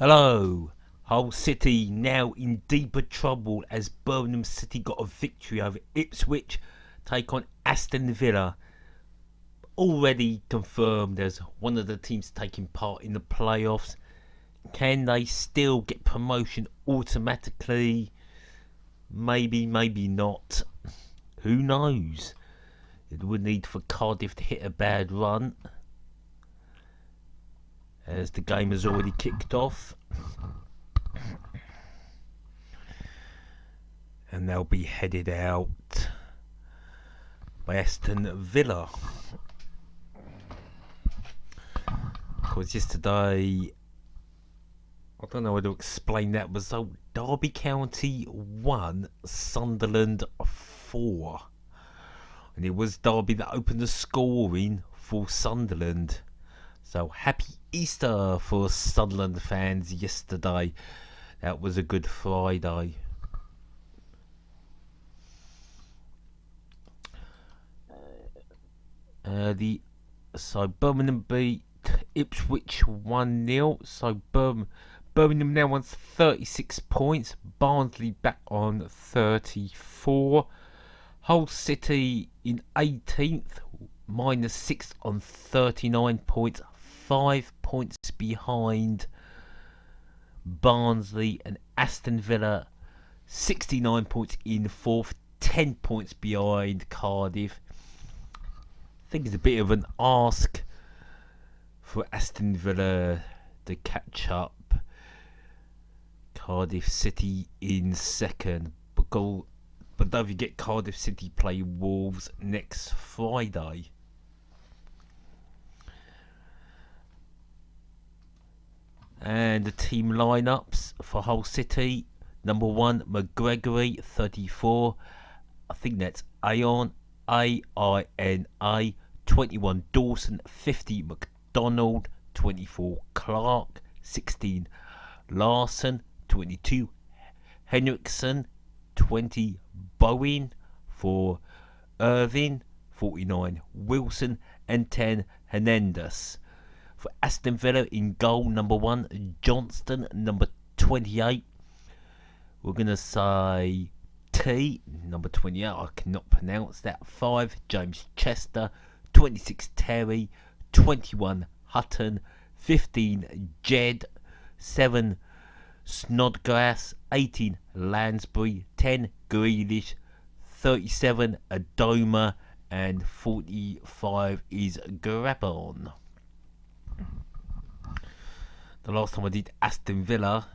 Hello. Hull City now in deeper trouble as Birmingham City got a victory over Ipswich, take on Aston Villa. Already confirmed as one of the teams taking part in the playoffs. Can they still get promotion automatically? Maybe, maybe not. Who knows? It would need for Cardiff to hit a bad run, as the game has already kicked off. And they'll be headed out by Aston Villa. Because yesterday, I don't know how to explain that result. Derby County 1, Sunderland 4. And it was Derby that opened the scoring for Sunderland. So happy Easter for Sunderland fans yesterday. That was a good Friday. So Birmingham beat Ipswich 1-0. So Birmingham now wants 36 points. Barnsley back on 34. Hull City in 18th, -6 on 39 points. 5 points behind Barnsley, and Aston Villa 69 points in 4th, 10 points behind Cardiff. I think it's a bit of an ask for Aston Villa to catch up. Cardiff City in 2nd, but don't forget Cardiff City play Wolves next Friday. And the team lineups for Hull City: number 1, McGregory, 34. I think that's Aina, A-I-N-A. 21, Dawson. 50, McDonald. 24, Clark. 16, Larson. 22, Henriksen. 20, Bowen. For Irving. 49, Wilson. And 10, Hernandez. For Aston Villa in goal, number 1, Johnston. Number 28, we're going to say T. Number 28, I cannot pronounce that. 5, James Chester. 26, Terry. 21, Hutton. 15, Jed. 7, Snodgrass. 18, Lansbury. 10, Grealish. 37, Adoma. And 45 is Grabon. The last time I did Aston Villa,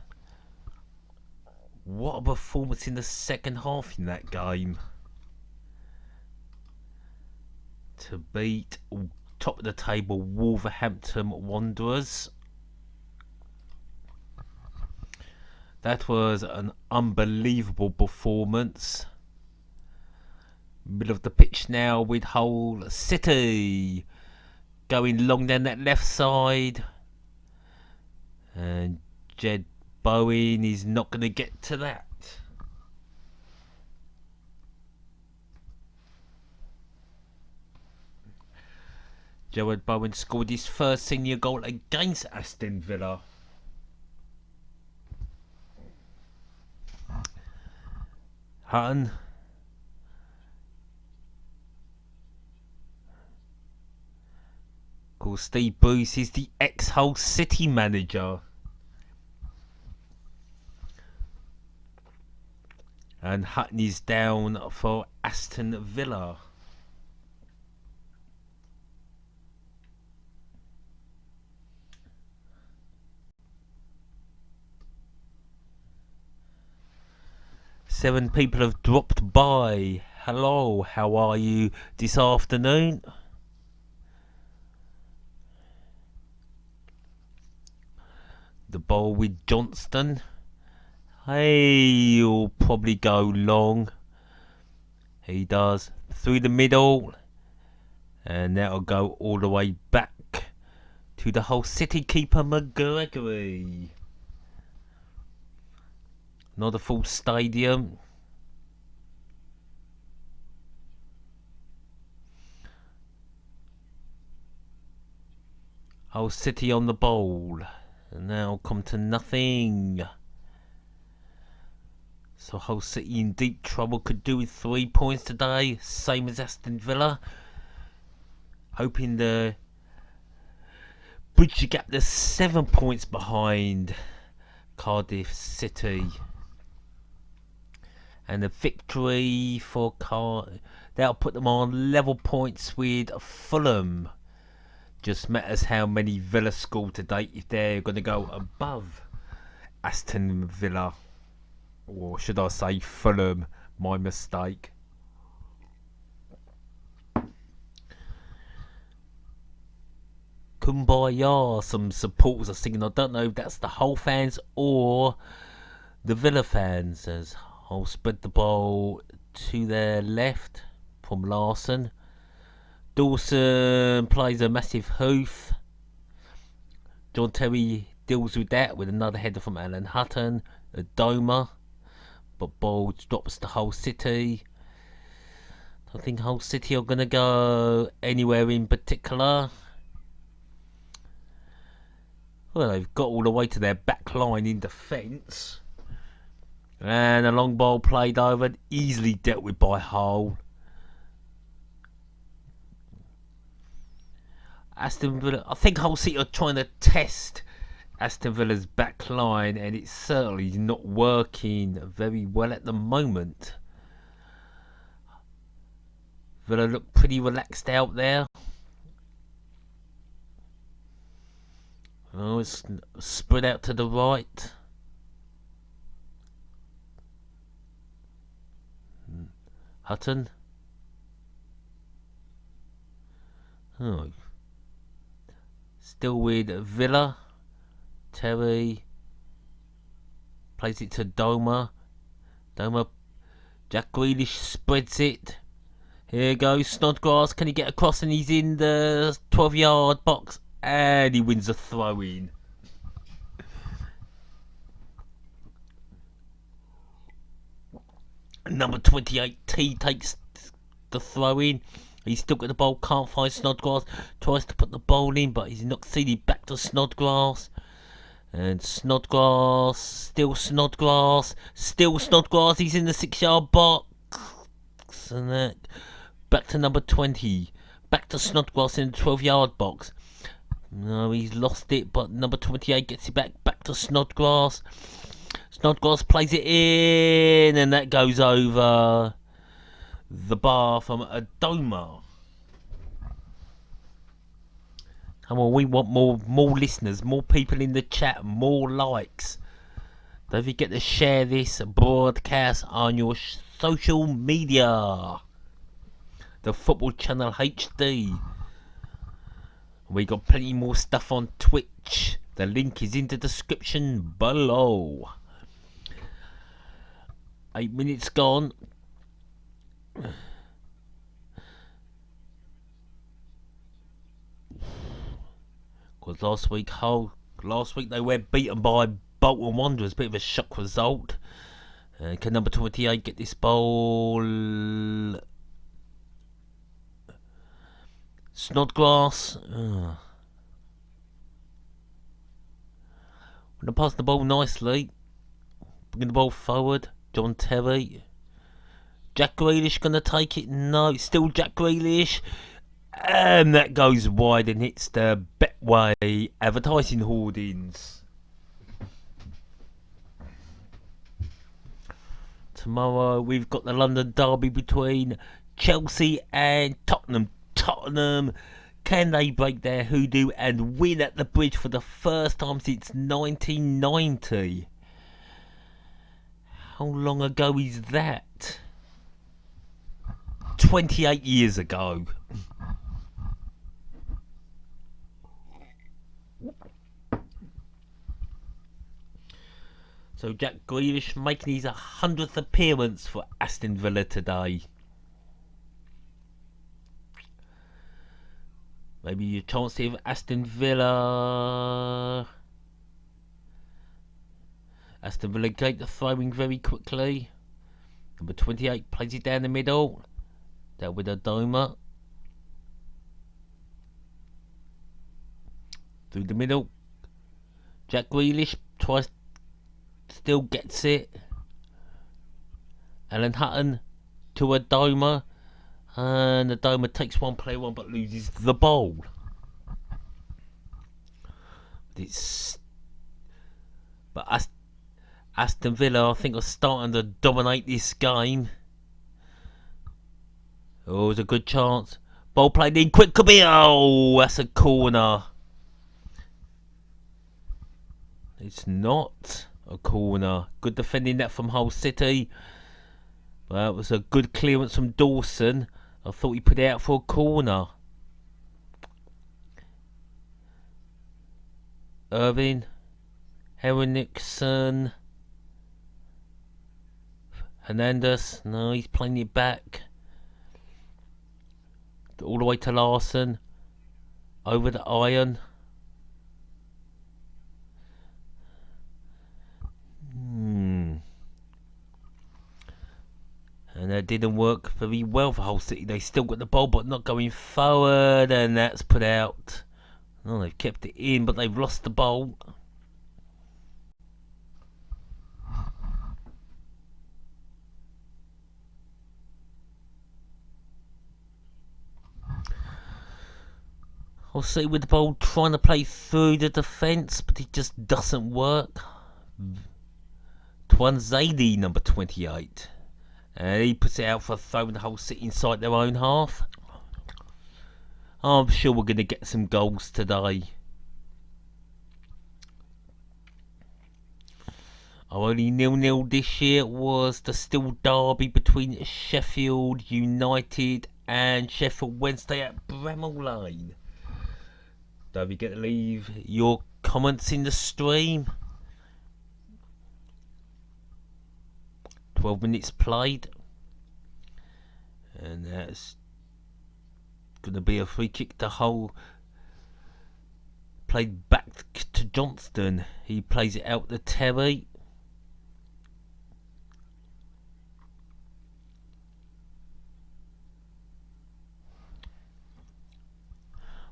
what a performance in the second half in that game. To beat top of the table Wolverhampton Wanderers. That was an unbelievable performance. Middle of the pitch now with Hull City going long down that left side. And Jed Bowen is not going to get to that. Jed Bowen scored his first senior goal against Aston Villa. Hutton. Of course, Steve Bruce is the ex-Hull City manager. And Hutton is down for Aston Villa. Seven people have dropped by. Hello, how are you this afternoon? The ball with Johnston. He'll probably go long. He does. Through the middle. And that'll go all the way back to the Hull City keeper, McGregory. Not a full stadium. Hull City on the ball. And now come to nothing. So Hull City in deep trouble, could do with 3 points today, same as Aston Villa. Hoping to bridge the gap to 7 points behind Cardiff City. And a victory for that'll put them on level points with Fulham. Just matters how many Villa score today if they're going to go above Aston Villa. Or should I say Fulham, my mistake. Kumbaya, some supporters are singing. I don't know if that's the Hull fans or the Villa fans, as Hull spread the ball to their left from Larson. Dawson plays a massive hoof. John Terry deals with that with another header from Alan Hutton. A Doma. But ball drops to Hull City. I think Hull City are going to go anywhere in particular. Well, they've got all the way to their back line in defence. And a long ball played over. Easily dealt with by Hull. Aston Villa, I think Hull City are trying to test Aston Villa's back line, and it's certainly not working very well at the moment. Villa look pretty relaxed out there. Oh, it's spread out to the right. Hutton. Oh. Still with Villa. Terry plays it to Doma. Jack Grealish spreads it. Here goes Snodgrass. Can he get across? And he's in the 12-yard box. And he wins a throw-in. Number 28, T takes the throw-in. He's still got the ball, can't find Snodgrass. Tries to put the ball in, but he's not succeeded. Back to Snodgrass. And Snodgrass, still Snodgrass. He's in the 6-yard box. And that. Back to number 20. Back to Snodgrass in the 12-yard box. No, he's lost it, but number 28 gets it back. Back to Snodgrass. Snodgrass plays it in, and that goes over the bar from Adoma. Come on, we want more listeners, more people in the chat, more likes. Don't forget to share this broadcast on your social media. The Football Channel HD. We got plenty more stuff on Twitch. The link is in the description below. 8 minutes gone. Because last week they were beaten by Bolton Wanderers. Bit of a shock result. Can number 28 get this ball? Snodgrass. Gonna pass the ball nicely. Bringing the ball forward. John Terry. Jack Grealish gonna take it? No, it's still Jack Grealish. And that goes wide and hits the Betway advertising hoardings. Tomorrow we've got the London derby between Chelsea and Tottenham. Tottenham, can they break their hoodoo and win at the Bridge for the first time since 1990? How long ago is that? 28 years ago. So Jack Grealish making his 100th appearance for Aston Villa today. Maybe a chance to have Aston Villa get the throwing very quickly. Number 28 plays it down the middle. That with Adoma. Through the middle. Jack Grealish tries, still gets it. Alan Hutton to Adoma, and Adoma takes one player on but loses the ball. But Aston Villa, I think, are starting to dominate this game. Oh, it's a good chance. Ball played in quick. Could be. Oh, that's a corner. It's not a corner. Good defending that from Hull City. Well, it was a good clearance from Dawson. I thought he put it out for a corner. Irving, Henriksen, Hernandez. No, he's playing it back. All the way to Larson. Over the iron. And that didn't work very well for Hull City. They still got the ball but not going forward, and that's put out. Oh, they've kept it in but they've lost the ball. Hull City with the ball trying to play through the defence, but it just doesn't work. Twanzadi, number 28. And he puts it out for a throw in the Hull City inside their own half. I'm sure we're going to get some goals today. Our only 0-0 this year was the still derby between Sheffield United and Sheffield Wednesday at Bramall Lane. Don't forget to leave your comments in the stream. 12 minutes played, and that's going to be a free kick to Hull. Played back to Johnston. He plays it out to Terry.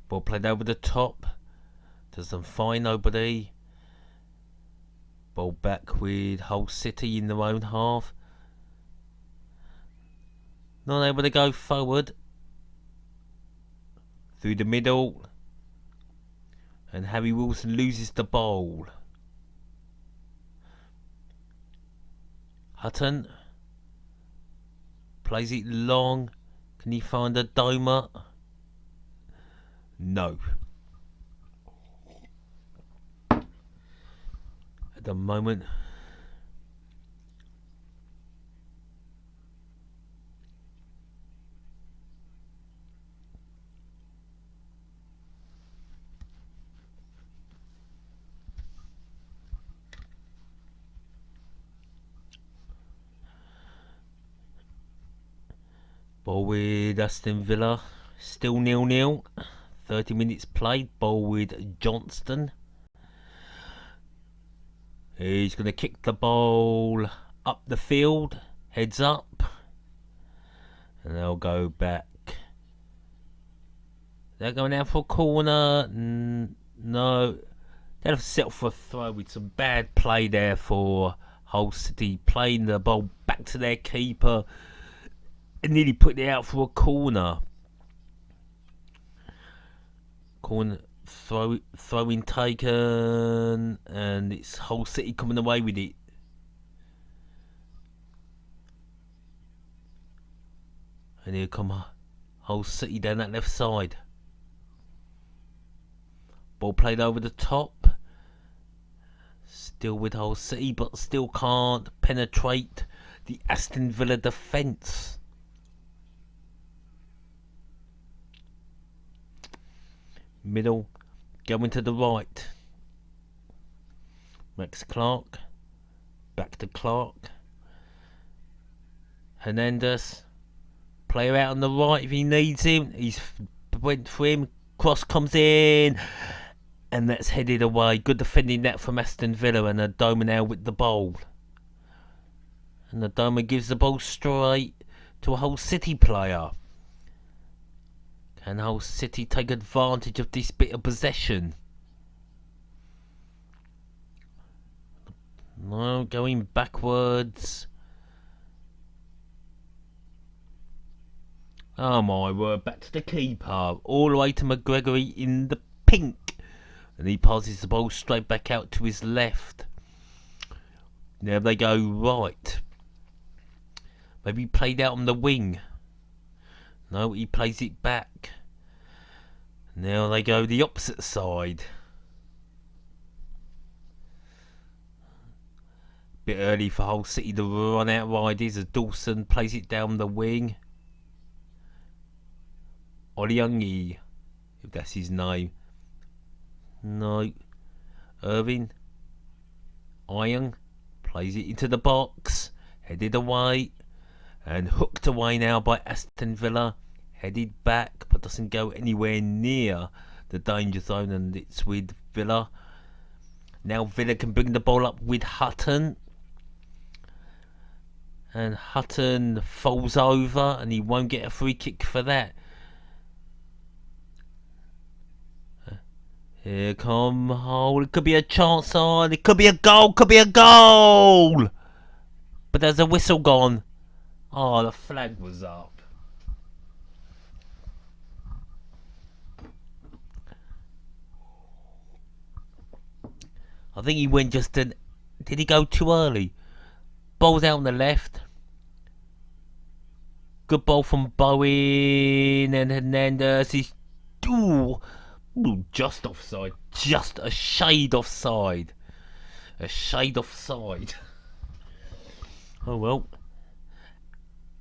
Ball played over the top. Doesn't find nobody. Ball back with Hull City in their own half. Not able to go forward. Through the middle. And Harry Wilson loses the ball. Hutton plays it long. Can he find a Doma? No. At the moment, ball with Aston Villa, still 0-0. 30 minutes played. Ball with Johnston. He's going to kick the ball up the field. Heads up. And they'll go back. They're going out for a corner. No. They'll have settled for a throw with some bad play there for Hull City. Playing the ball back to their keeper. And nearly put it out for a corner. Corner throwing taken, and it's Hull City coming away with it. And here come Hull City down that left side. Ball played over the top. Still with Hull City, but still can't penetrate the Aston Villa defence. Middle, going to the right. Max Clark, back to Clark. Hernandez, player out on the right if he needs him. He's went for him. Cross comes in, and that's headed away. Good defending that from Aston Villa, and Adoma now with the ball. And Adoma gives the ball straight to a Hull City player. Can Hull City take advantage of this bit of possession? No, going backwards. Oh my word, back to the keeper. All the way to McGregory in the pink. And he passes the ball straight back out to his left. Now they go right. Maybe he played out on the wing. No, he plays it back. Now they go the opposite side. Bit early for Hull City to run out riders as Dawson plays it down the wing. Oliungi, if that's his name. No. Irving. Iron plays it into the box. Headed away. And hooked away now by Aston Villa. Headed back, but doesn't go anywhere near the danger zone, and it's with Villa. Now Villa can bring the ball up with Hutton. And Hutton falls over, and he won't get a free kick for that. Here come Hull. It could be a chance on. It could be a goal. Could be a goal. But there's a whistle gone. Oh, the flag was up. I think he went just an... Did he go too early? Ball's out on the left. Good ball from Bowen and Hernandez. He's... Ooh, just offside. Just a shade offside. A shade offside. Oh well.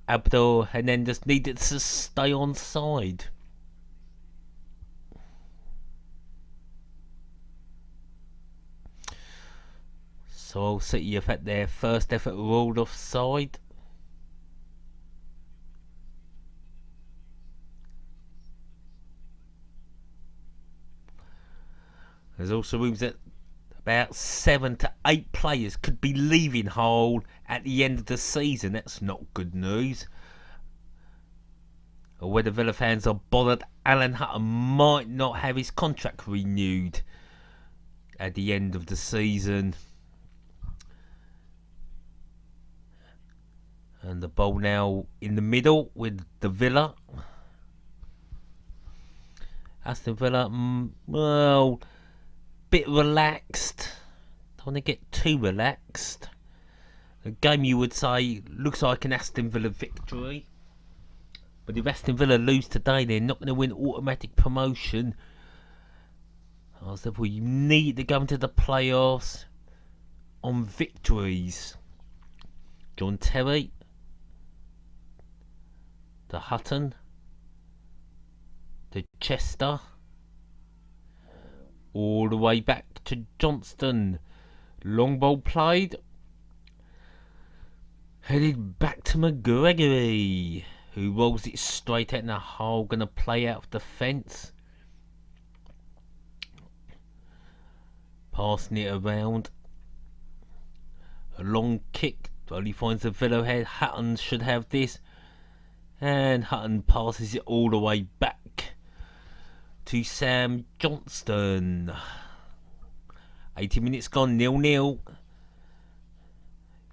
Abdul Hernandez needed to stay on side. So Hull City have had their first effort ruled offside. There's also rumours that about 7 to 8 players could be leaving Hull at the end of the season. That's not good news. Or whether Villa fans are bothered, Alan Hutton might not have his contract renewed at the end of the season. And the ball now in the middle with the Villa. Aston Villa, well, bit relaxed. Don't want to get too relaxed. A game you would say looks like an Aston Villa victory. But if Aston Villa lose today, they're not going to win automatic promotion. Therefore, you need to go into the playoffs on victories. John Terry. To Hutton. To Chester. All the way back to Johnston. Long ball played. Headed back to McGregory, who rolls it straight out in the hole. Going to play out of the fence. Passing it around. A long kick. Only finds the Villa head. Hutton should have this. And Hutton passes it all the way back to Sam Johnston. 80 minutes gone, 0-0.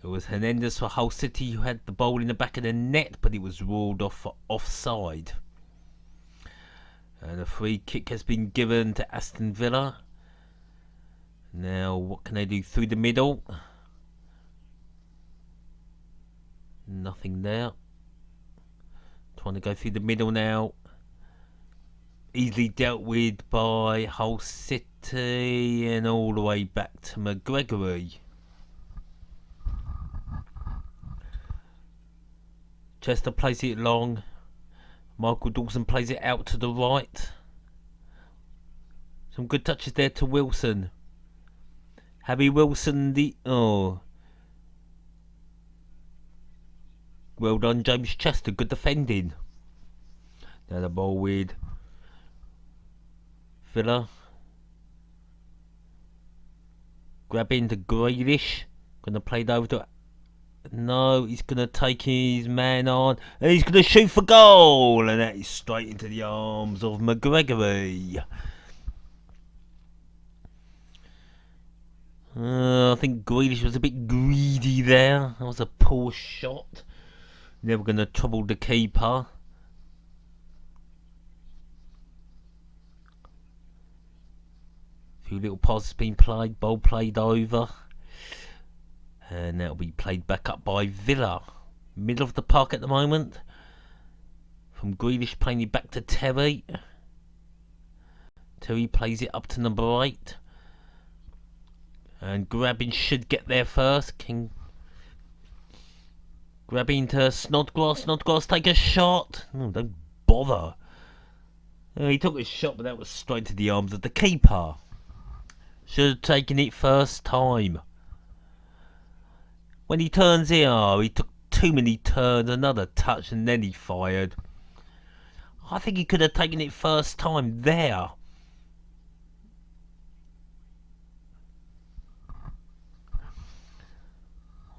It was Hernandez for Hull City who had the ball in the back of the net, but it was ruled off for offside. And a free kick has been given to Aston Villa. Now, what can they do through the middle? Nothing there. Trying to go through the middle now. Easily dealt with by Hull City and all the way back to McGregory. Chester plays it long. Michael Dawson plays it out to the right. Some good touches there to Wilson. Harry Wilson, well done, James Chester. Good defending. Now the ball with Villa. Grabbing to Grealish. Gonna play it over to... No, he's gonna take his man on. And he's gonna shoot for goal. And that is straight into the arms of McGregory. I think Grealish was a bit greedy there. That was a poor shot. Never going to trouble the keeper. A few little passes being played. Ball played over. And that'll be played back up by Villa. Middle of the park at the moment. From Grealish playing it back to Terry. Terry plays it up to number 8. And Grabbing should get there first. Grabbing to Snodgrass. Snodgrass take a shot. Oh, don't bother. He took a shot, but that was straight to the arms of the keeper. Should have taken it first time. When he turns here, he took too many turns, another touch, and then he fired. I think he could have taken it first time there.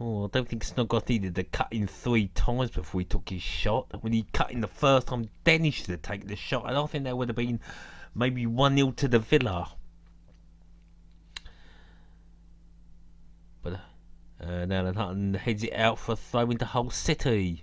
Oh, I don't think Snodgrass needed to cut in 3 times before he took his shot. When he cut in the first time, then he should have taken the shot. And I think that would have been maybe 1-0 to the Villa. But Alan Hutton heads it out for a throw into Hull City.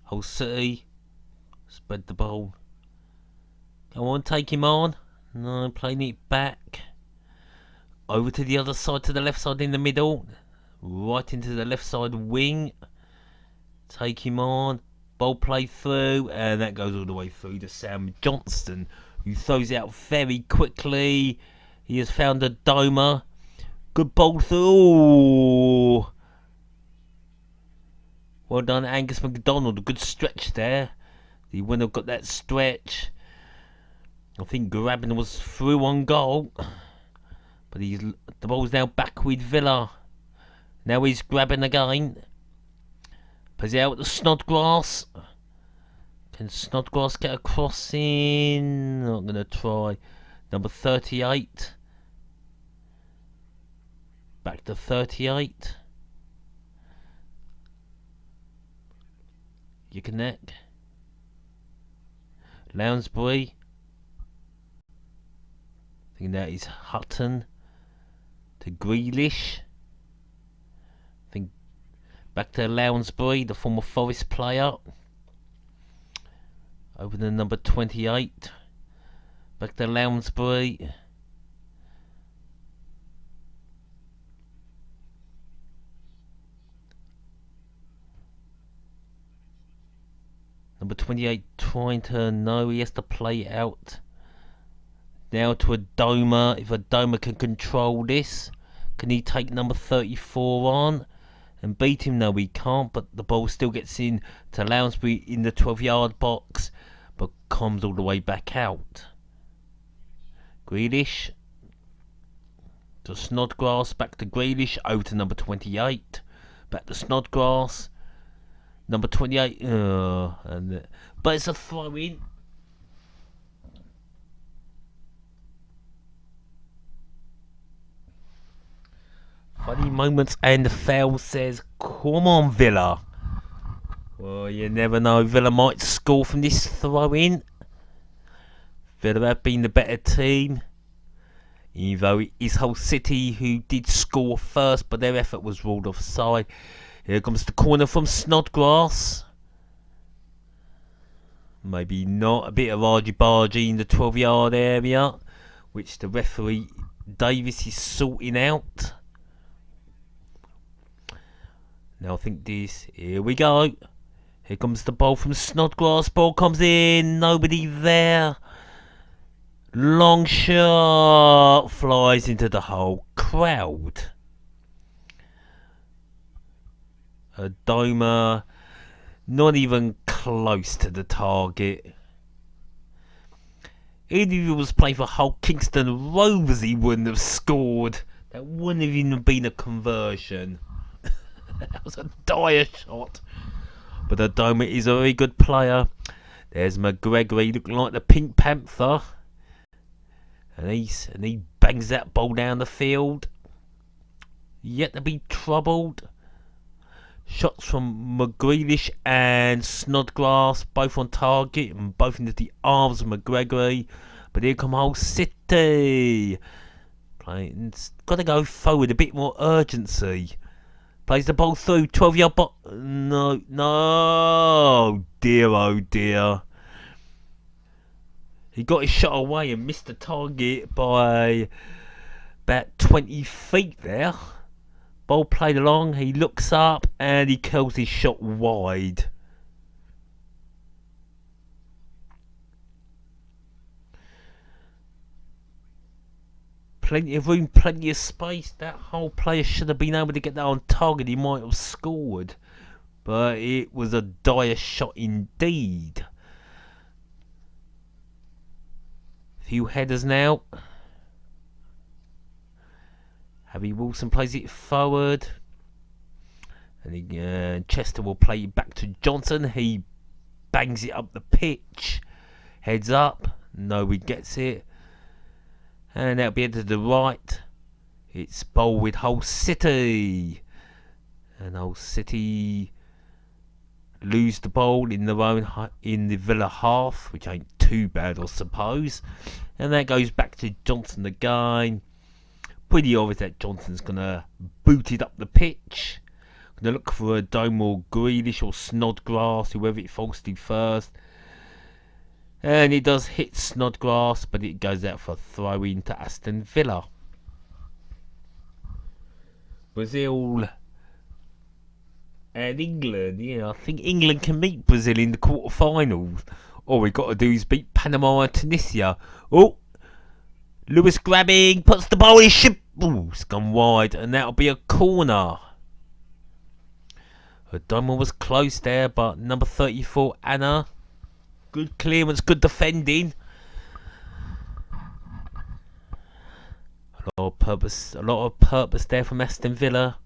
Hull City spread the ball. Come on, take him on. No, playing it back. Over to the other side, to the left side in the middle. Right into the left side wing. Take him on. Ball play through. And that goes all the way through to Sam Johnston, who throws it out very quickly. He has found a Doma. Good ball through. Well done, Angus MacDonald. A good stretch there. He wouldn't have got that stretch. I think Grabbing was through on goal. But the ball's now back with Villa. Now he's grabbing again. Plays it out to Snodgrass. Can Snodgrass get a cross in? Not going to try. Number 38. Back to 38. You connect. Lounsbury. I think that is Hutton. To Grealish. I think back to Lounsbury, the former Forest player. Over to number 28. Back to Lounsbury. Number 28 trying to know, he has to play it out. Now to Adoma. If Adoma can control this, can he take number 34 on and beat him? No, he can't, but the ball still gets in to Lounsbury in the 12-yard box, but comes all the way back out. Grealish to Snodgrass, back to Grealish, over to number 28, back to Snodgrass, number 28, but it's a throw-in. Funny moments, and the foul says, come on Villa. Well, you never know, Villa might score from this throw-in. Villa have been the better team, even though it is Hull City who did score first, but their effort was ruled offside. Here comes the corner from Snodgrass. Maybe not, a bit of argy-bargy in the 12-yard area, which the referee Davies is sorting out. Now I think this, here we go. Here comes the ball from Snodgrass, ball comes in, nobody there. Long shot, flies into the whole crowd. Adoma, not even close to the target. Even if he was playing for Hull Kingston Rovers, he wouldn't have scored. That wouldn't have even been a conversion. That was a dire shot. But Adoma is a very good player. There's McGregor, he looked like the Pink Panther. And he bangs that ball down the field. Yet to be troubled. Shots from McGrealish and Snodgrass, both on target and both into the arms of McGregory. But here come Hull City. Got to go forward, a bit more urgency. Plays the ball through, 12-yard box. No, oh dear. He got his shot away and missed the target by about 20 feet there. Ball played along, he looks up and he curls his shot wide. Plenty of room, plenty of space. That whole player should have been able to get that on target. He might have scored. But it was a dire shot indeed. Few headers now. Harry Wilson plays it forward. And Chester will play it back to Johnson. He bangs it up the pitch. Heads up. Nobody gets it. And that'll be to the right. It's bowl with Hull City. And Hull City lose the ball in the Villa half, which ain't too bad, I suppose. And that goes back to Johnson again. Pretty obvious that Johnson's gonna boot it up the pitch. Gonna look for a Dome or Grealish or Snodgrass, whoever it falls to first. And it does hit Snodgrass, but it goes out for a throw in to Aston Villa. Brazil and England. Yeah, I think England can meet Brazil in the quarterfinals. All we got to do is beat Panama and Tunisia. Oh, Lewis grabbing, puts the ball in. Ooh, it's gone wide, and that'll be a corner. Her diamond was close there, but number 34, Anna. Good clearance, good defending. A lot of purpose there from Aston Villa.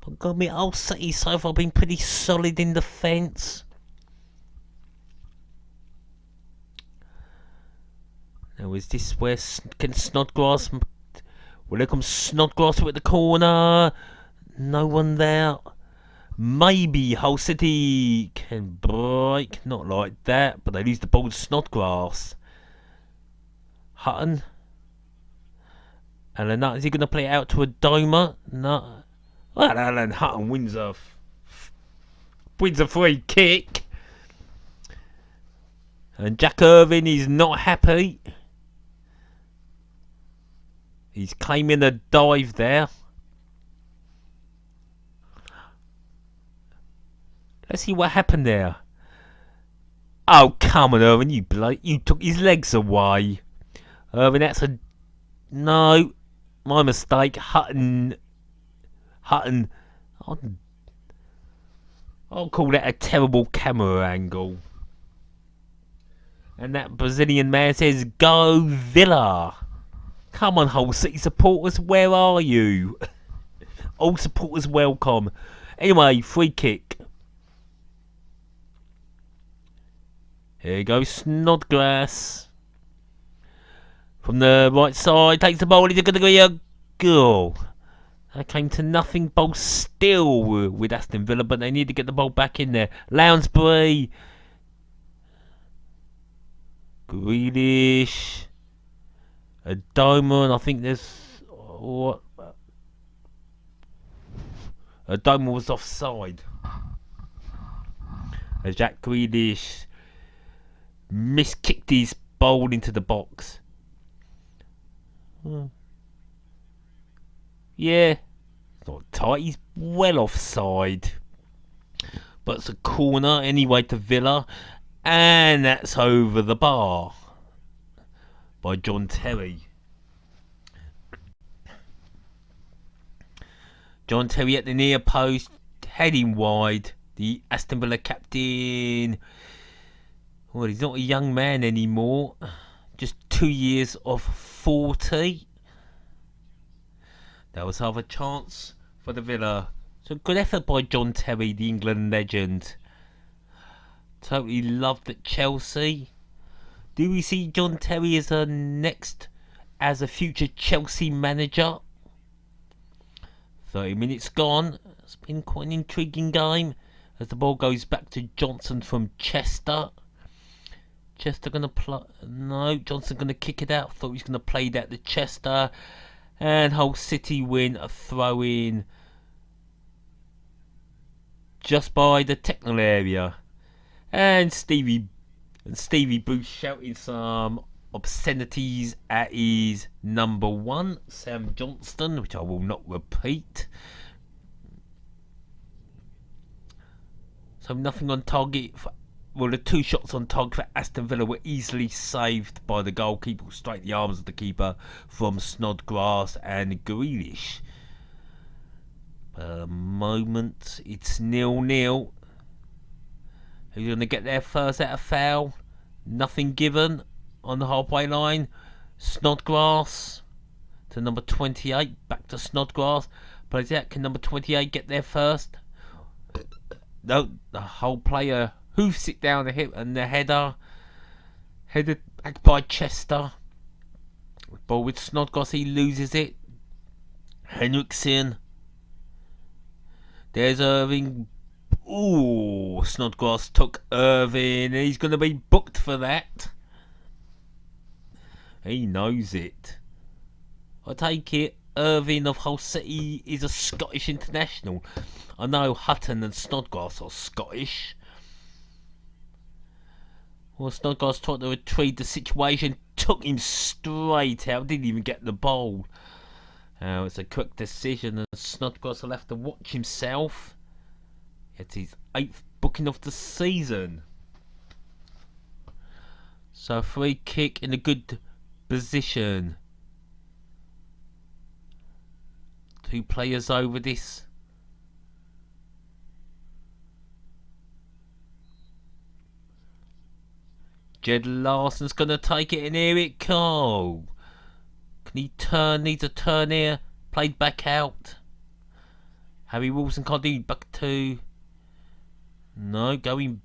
But got me, Hull City so far been pretty solid in defence. Now is this where can Snodgrass? Well, there comes Snodgrass at the corner. No one there. Maybe Hull City can break. Not like that, but they lose the ball to Snodgrass. Hutton. Alan, is he going to play it out to a Doma? No. Well, Alan Hutton wins a free kick. And Jack Irvine is not happy. He's claiming a dive there. Let's see what happened there. Oh, come on, Irvine, you took his legs away. Irvine, that's a... No, my mistake. Hutton. I'll call that a terrible camera angle. And that Brazilian man says, "Go Villa." Come on, Hull City supporters, where are you? All supporters welcome. Anyway, free kick. Here goes Snodgrass. From the right side, takes the ball, it's going to be a goal. That came to nothing, ball still with Aston Villa, but they need to get the ball back in there. Lounsbury. Grealish. A Doman, I think there's... What? A Doman was offside. As Jack Grealish miskicked his ball into the box. Yeah, it's not tight, he's well offside. But it's a corner anyway to Villa. And that's over the bar by John Terry. John Terry at the near post, heading wide. The Aston Villa captain. Well, he's not a young man anymore. Just 2 years of 40. That was half a chance for the Villa. So good effort by John Terry, the England legend. Totally loved at Chelsea. Do we see John Terry as a next as a future Chelsea manager. 30 minutes gone. It's been quite an intriguing game as the ball goes back to Johnson from Chester. Chester going to play. No, Johnson going to kick it out. Thought he was going to play that to Chester. And Hull City win a throw in just by the technical area. And Stevie Booth shouting some obscenities at his number one, Sam Johnston, which I will not repeat. So nothing on target. The 2 shots on target for Aston Villa were easily saved by the goalkeeper, straight the arms of the keeper from Snodgrass and Grealish. But at the moment, it's 0-0. Who's going to get there first at a foul? Nothing given on the halfway line. Snodgrass to number 28. Back to Snodgrass. Plays out. Can number 28 get there first? No, the whole player hoofs it down the hip and the header. Headed back by Chester. Ball with Snodgrass. He loses it. Henriksen. There's Irving. Ooh, Snodgrass took Irving, and he's going to be booked for that. He knows it. I take it Irving of Hull City is a Scottish international. I know Hutton and Snodgrass are Scottish. Well, Snodgrass tried to retrieve the situation, took him straight out, didn't even get the ball. It's a quick decision, and Snodgrass will have to watch himself. It's his 8th booking of the season. So free kick in a good position. 2 players over this. Jed Larson's going to take it, and here it goes. Can he turn? Needs a turn here. Played back out. Harry Wilson can't do back to. No, going.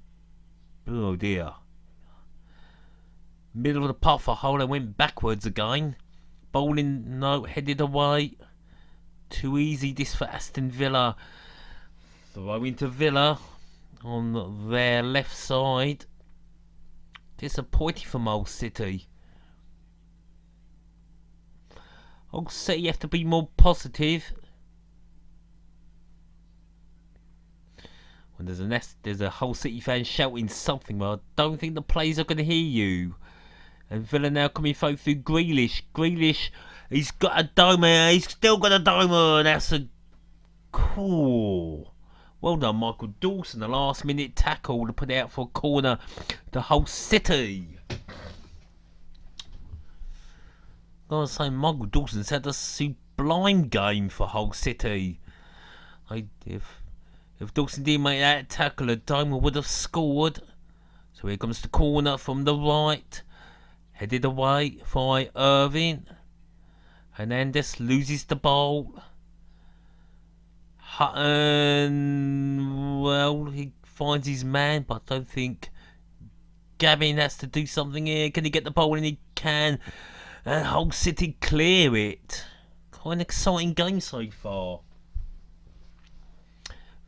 Oh dear. Middle of the path for Hull and went backwards again. Bowling, no, headed away. Too easy this for Aston Villa. Throw into Villa on their left side. Disappointing from Hull City. Hull City have to be more positive. When there's a Hull City fan shouting something, well, I don't think the players are going to hear you. And Villa now coming through Grealish. Grealish, he's got a dimer. He's still got a dimer. That's a cool. Well done, Michael Dawson. The last minute tackle to put it out for a corner to Hull City. Gotta say, Michael Dawson's had a sublime game for Hull City. If Dawson didn't make that tackle, a dimer would have scored. So here comes the corner from the right. Headed away by Irving. Hernandez loses the ball. Hutton, well, he finds his man, but I don't think Gavin has to do something here. Can he get the ball? And he can. And Hull City clear it. Quite an exciting game so far.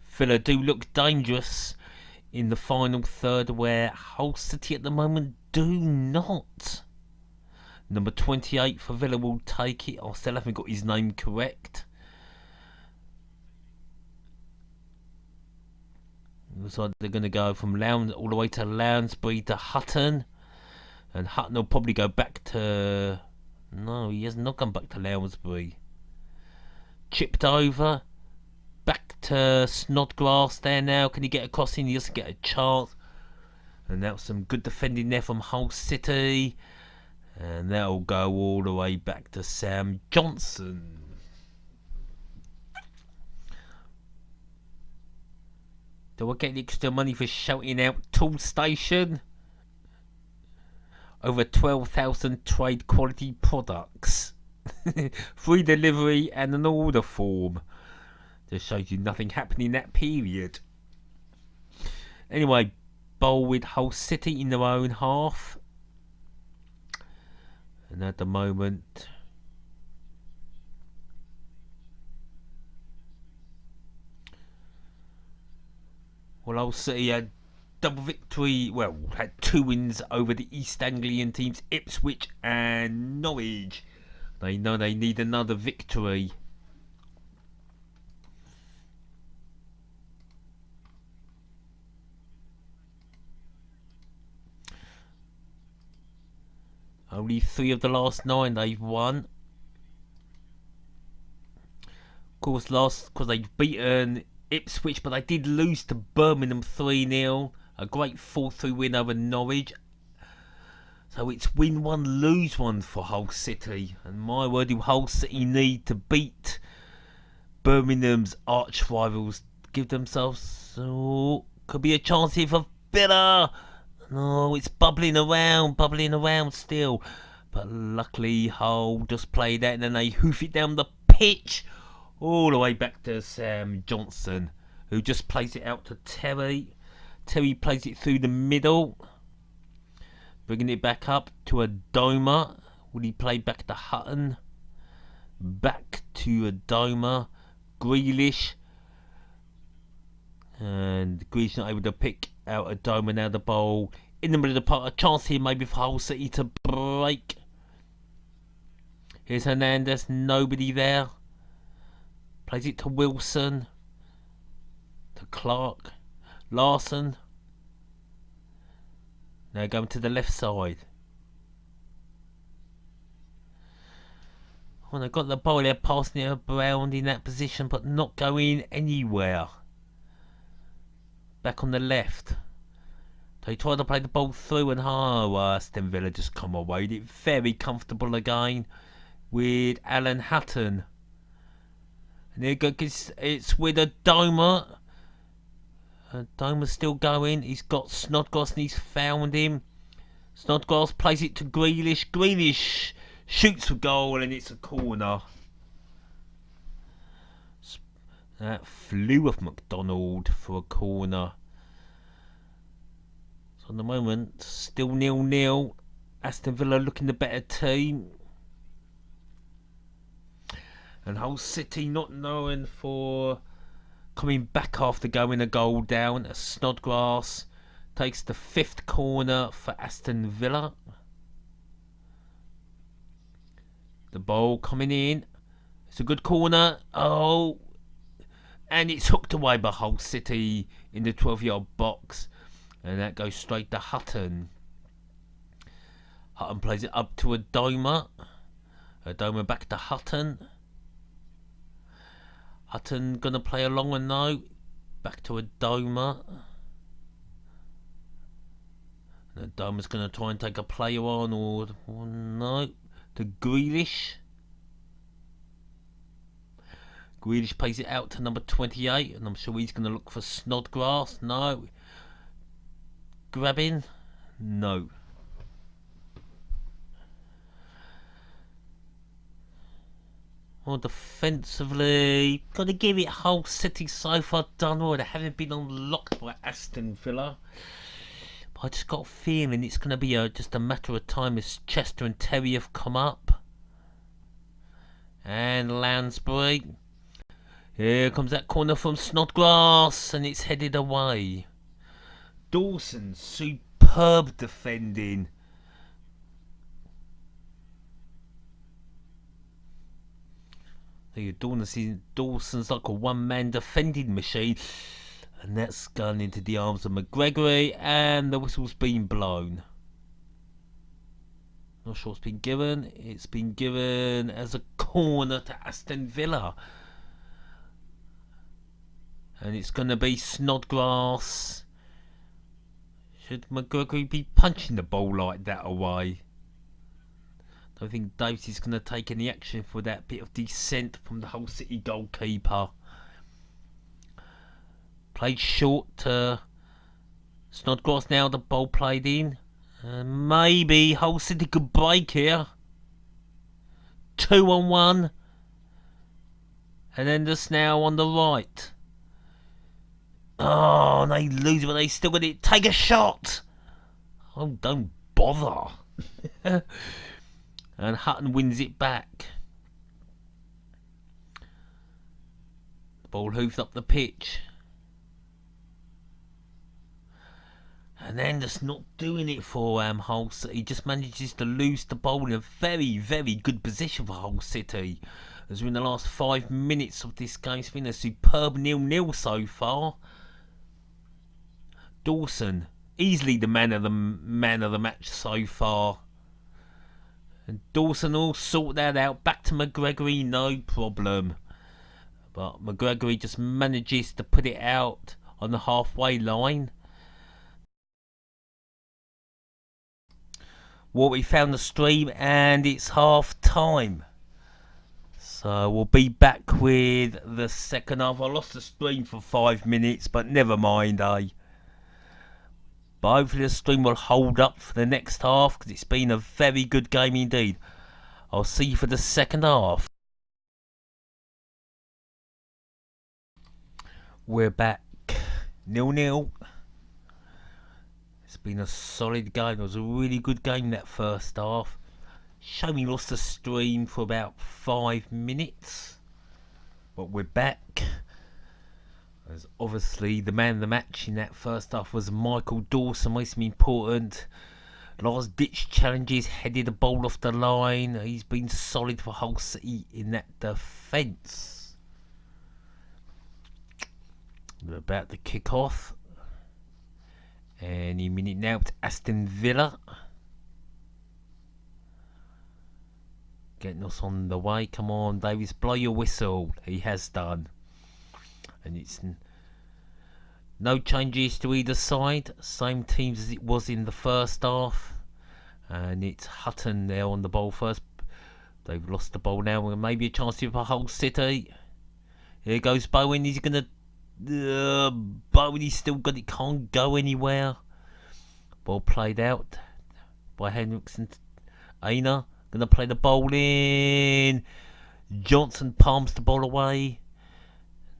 Villa do look dangerous in the final third, where Hull City at the moment do not. Number 28 for Villa will take it. I still haven't got his name correct. Looks like they're going to go from all the way to Lounsbury to Hutton. And Hutton will probably go back to. No, he has not gone back to Lounsbury. Chipped over. Back to Snodgrass there now. Can he get across in? He doesn't get a chance. And that's some good defending there from Hull City. And that'll go all the way back to Sam Johnson. Do I get the extra money for shouting out Tool Station? Over 12,000 trade quality products. Free delivery and an order form. Just shows you nothing happened in that period. Anyway, bowl with Hull City in their own half. And at the moment, Well, Hull City had double victory, well, had 2 wins over the East Anglian teams Ipswich and Norwich. They know they need another victory. Only 3 of the last 9 they've won. Of course, because they've beaten Ipswich, but they did lose to Birmingham 3-0. A great 4-3 win over Norwich. So it's win 1, lose 1 for Hull City. And my word, do Hull City need to beat Birmingham's arch rivals, give themselves, could be a chance here for Villa. No, it's bubbling around still. But luckily Hull just played that and then they hoof it down the pitch all the way back to Sam Johnson, who just plays it out to Terry. Terry plays it through the middle, bringing it back up to Adoma. Will he play back to Hutton? Back to Adoma. Grealish. And Grealish not able to pick out Adoma. Now the ball in the middle of the park. A chance here maybe for Hull City to break. Here's Hernandez. Nobody there. Plays it to Wilson. To Clark. Larson. Now going to the left side. Well, they've got the ball, they're passing it around in that position, but not going anywhere. Back on the left. They try to play the ball through, and Aston Villa just come away with it. Very comfortable again with Alan Hutton. And there goes, it's with Adoma. Adoma's still going. He's got Snodgrass and he's found him. Snodgrass plays it to Grealish. Grealish shoots for goal and it's a corner. That flew off McDonald for a corner. So at the moment, still 0-0. Aston Villa looking the better team. And Hull City not known for coming back after going a goal down. Snodgrass takes the 5th corner for Aston Villa. The ball coming in. It's a good corner. Oh, and it's hooked away by Hull City in the 12-yard box. And that goes straight to Hutton. Hutton plays it up to Adoma. Adoma back to Hutton. Hutton gonna play a long one now. Back to Adoma. And Adoma's gonna try and take a player on, or no. To Grealish. Grealish plays it out to number 28, and I'm sure he's gonna look for Snodgrass. No. Grabbing? No. Well, defensively, got to give it Hull City so far done well. They haven't been unlocked by Aston Villa. But I just got a feeling it's going to be just a matter of time as Chester and Terry have come up. And Lansbury. Here comes that corner from Snodgrass, and it's headed away. Dawson, superb defending. Dawson's like a one-man defending machine, and that's gone into the arms of McGregory, and the whistle's been blown. Not sure what's been given. It's been given as a corner to Aston Villa, and it's going to be Snodgrass. Should McGregory be punching the ball like that away? I don't think Davies is going to take any action for that bit of dissent from the Hull City goalkeeper. Played short to Snodgrass. Now the ball played in. Maybe Hull City could break here. 2-on-1. And then just now on the right. Oh, they lose it, but they still got it. Take a shot. Oh, don't bother. And Hutton wins it back. The ball hoofed up the pitch. And then just not doing it for Hull City. Just manages to lose the ball in a very, very good position for Hull City. As we're in the last 5 minutes of this game, it's been a superb 0-0 so far. Dawson, easily the man of the match so far. And Dawson will sort that out. Back to McGregory, no problem. But McGregory just manages to put it out on the halfway line. Well, we found the stream and it's half time. So we'll be back with the second half. I lost the stream for 5 minutes, but never mind, eh? But hopefully the stream will hold up for the next half, because it's been a very good game indeed. I'll see you for the second half. We're back. 0-0. It's been a solid game. It was a really good game that first half. Shame we lost the stream for about 5 minutes. But we're back. As obviously the man of the match in that first half was Michael Dawson. Most important. Last ditch challenges, headed the ball off the line. He's been solid for Hull City in that defence. We're about to kick off. Any minute now to Aston Villa. Getting us on the way. Come on, Davies, blow your whistle. He has done. And it's no changes to either side. Same teams as it was in the first half. And it's Hutton there on the ball first. They've lost the ball now. Maybe a chance here for Hull City. Here goes Bowen. He's going to... Bowen, he's still got it. Can't go anywhere. Ball played out by Henriksen. Aina going to play the ball in. Johnson palms the ball away.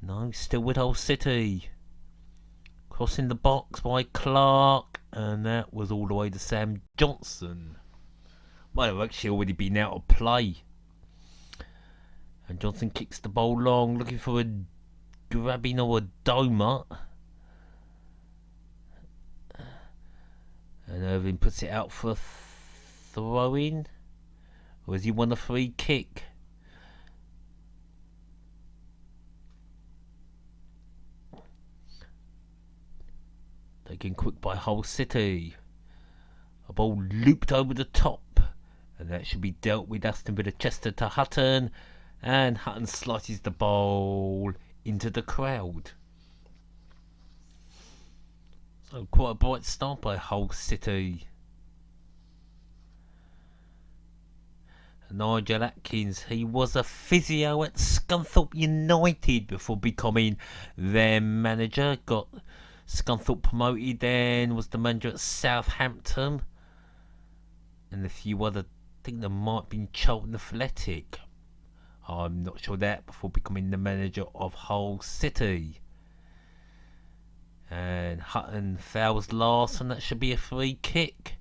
No, still with Hull City. Crossing the box by Clark. And that was all the way to Sam Johnson. Might have actually already been out of play. And Johnson kicks the ball long. Looking for a grabbing or a Doma. And Irving puts it out for a throw-in. Or has he won a free kick? Taken quick by Hull City. A ball looped over the top. And that should be dealt with. Aston Villa Chester to Hutton. And Hutton slices the ball into the crowd. So quite a bright start by Hull City. Nigel Atkins, he was a physio at Scunthorpe United before becoming their manager. Got Scunthorpe promoted, then was the manager at Southampton. And a few other, I think there might have been Charlton Athletic. I'm not sure that, before becoming the manager of Hull City. And Hutton fouls last, and that should be a free kick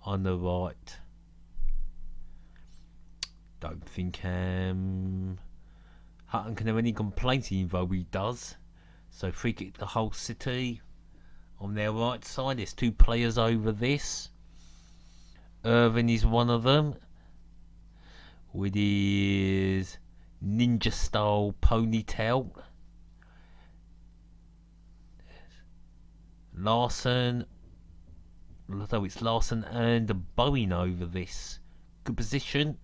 on the right. Don't think Hutton can have any complaints, even though he does. So free kick to Hull City on their right side. There's two players over this. Irvin is one of them, with his ninja style ponytail. Larson, although it's Larson and Bowen over this. Good position.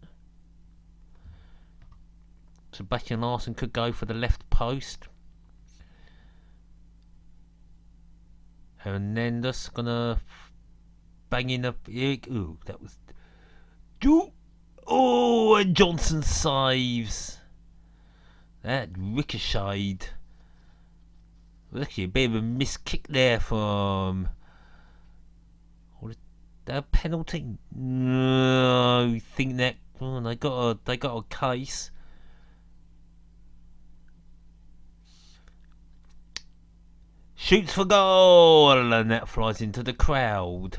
Sebastian Larson could go for the left post. Hernandez gonna bang in a... Ooh, that was... Oh, and Johnson saves. That ricocheted. Actually, a bit of a missed kick there from... That penalty? No, I think that... Oh, they got a case. Shoots for goal, and that flies into the crowd.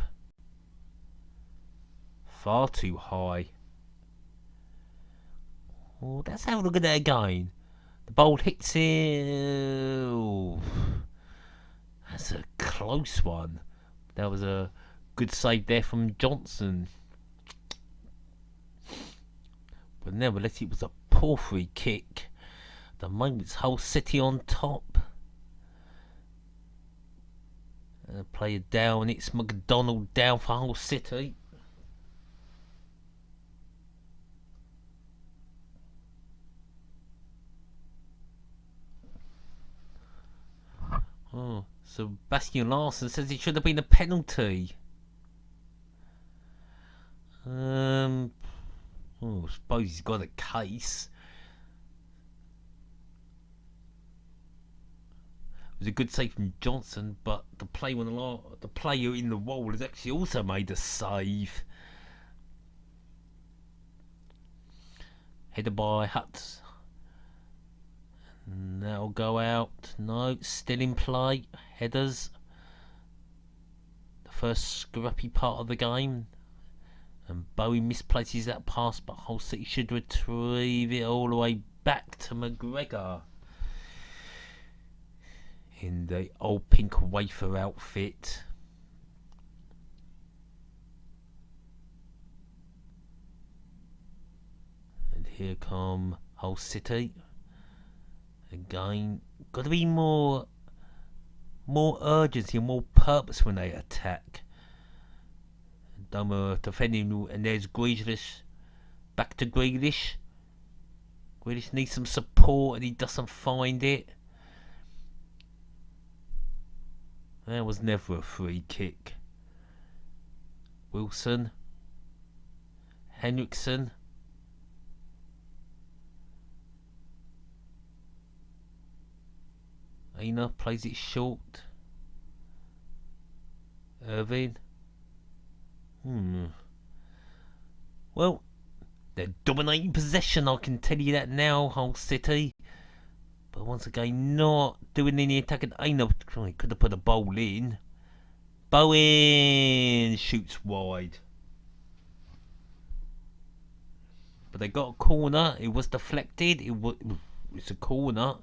Far too high. Oh, let's have a look at that again. The ball hits it. That's a close one. That was a good save there from Johnson. But nevertheless, it was a poor free kick. At the moment, it's Hull City on top. Player down, it's McDonald down for Hull City. Oh, Sebastian Larsson says it should have been a penalty. I suppose he's got a case. It was a good save from Johnson, but the player in the wall has actually also made a save. Headed by Hutz. That'll go out. No, still in play. Headers. The first scrappy part of the game. And Bowie misplaces that pass, but Hull City should retrieve it all the way back to McGregor. In the old pink wafer outfit. And here come Hull City. Again, got to be more urgency and more purpose when they attack. Dumber defending, and there's Grealish. Back to Grealish. Grealish needs some support and he doesn't find it. That was never a free kick. Wilson. Henriksen. Aina plays it short. Irvine. Well, they're dominating possession, I can tell you that now, Hull City. But once again, not doing any attacking. Aina could have put a ball in. Bowen shoots wide. But they got a corner. It was deflected. It's a corner.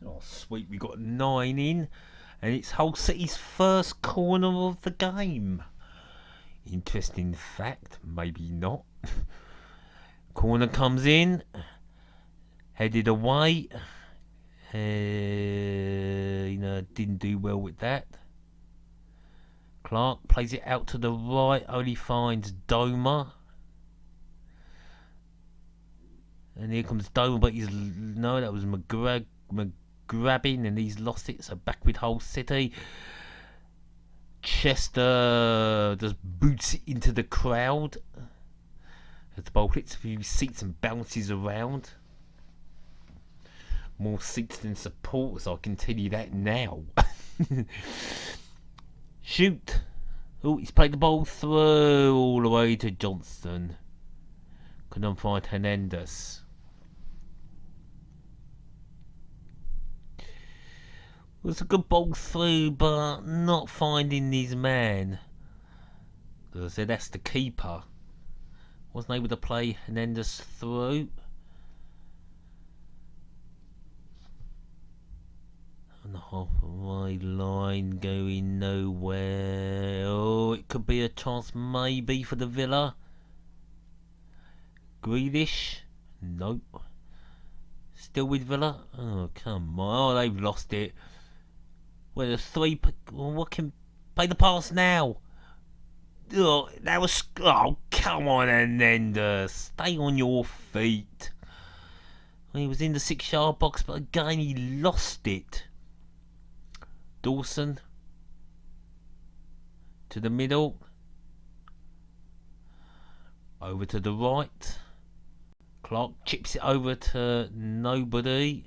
Oh, sweet. We got 9 in. And it's Hull City's first corner of the game. Interesting fact. Maybe not. Corner comes in. Headed away. Didn't do well with that. Clark plays it out to the right. Only finds Doma. And here comes Doma, but that was McGrabbing, and he's lost it. So back with Hull City. Chester just boots it into the crowd as the ball hits a few seats and bounces around. More seats than supporters, I can tell you that now. Shoot. Oh, he's played the ball through all the way to Johnston. Couldn't find Hernandez. It was a good ball through, but not finding his man. As I said, that's the keeper. Wasn't able to play Hernandez through. On the halfway line, going nowhere. Oh, it could be a chance maybe for the Villa. Grealish. Nope. Still with Villa. Oh, come on. Oh, they've lost it. Well, the 3. What can play the pass now? Oh, that was. Oh, come on, Hernandez. Stay on your feet. Well, he was in the 6-yard box, but again he lost it. Dawson to the middle. Over to the right. Clark chips it over to nobody.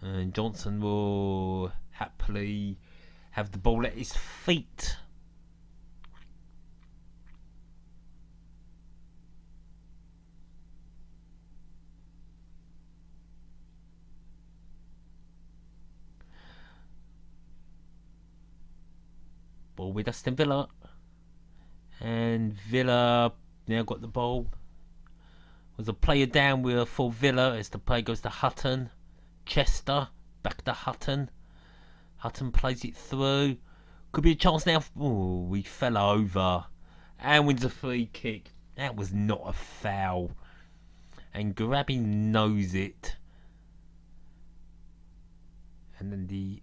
And Johnson will happily have the ball at his feet. Ball with Aston Villa. And Villa now got the ball. Was a player down with for Villa as the play goes to Hutton. Chester back to Hutton. Hutton plays it through. Could be a chance now. Oh, we fell over. And wins a free kick. That was not a foul. And Grabbing knows it. And then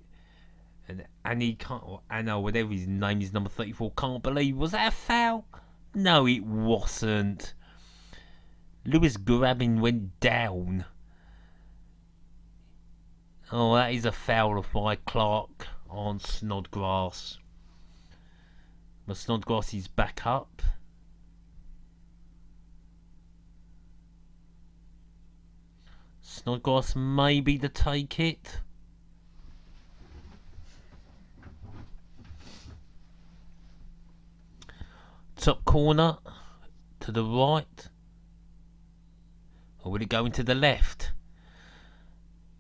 and Annie can't, or Anna, whatever his name is, number 34, can't believe. Was that a foul? No, it wasn't. Lewis Grabbing went down. Oh, that is a foul by Clark on Snodgrass. But Snodgrass is back up. Snodgrass maybe to take it. Top corner to the right. Or will it go into the left?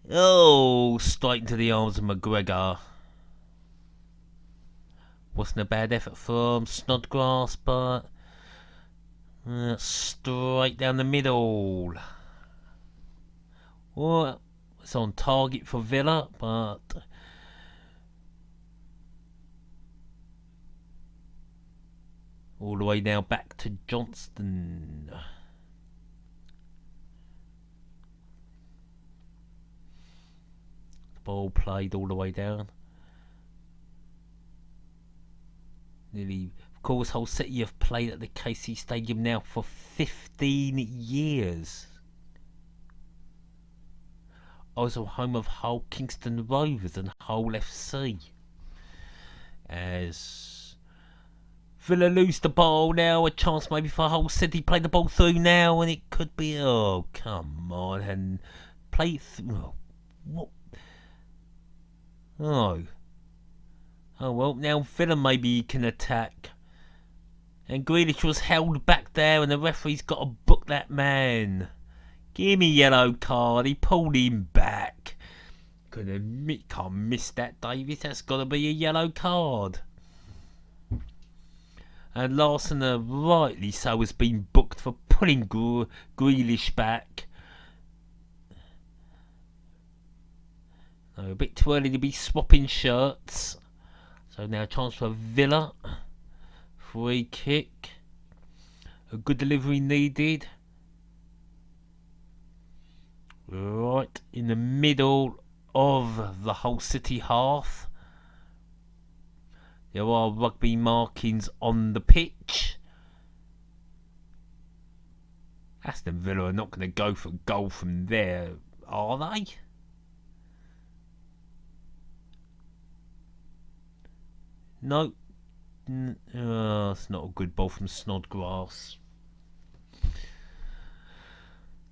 Oh, straight into the arms of McGregor. Wasn't a bad effort from Snodgrass, but straight down the middle. Well, it's on target for Villa, but all the way now back to Johnston. The ball played all the way down. Nearly, of course, Hull City have played at the KC Stadium now for 15 years. Also home of Hull Kingston Rovers and Hull FC. As Villa lose the ball now, a chance maybe for Hull City. Play the ball through now, and it could be. Oh, come on, and play it through. Oh, what? Oh. Oh well, now Villa maybe can attack. And Grealish was held back there, and the referee's got to book that man. Give me a yellow card. He pulled him back. Can't miss that, Davies. That's got to be a yellow card. And Larson, rightly so, has been booked for pulling Grealish back. A bit too early to be swapping shirts. So now a chance for Villa. Free kick. A good delivery needed. Right in the middle of the Hull City half. There are rugby markings on the pitch. Aston Villa are not going to go for a goal from there, are they? No. It's not a good ball from Snodgrass.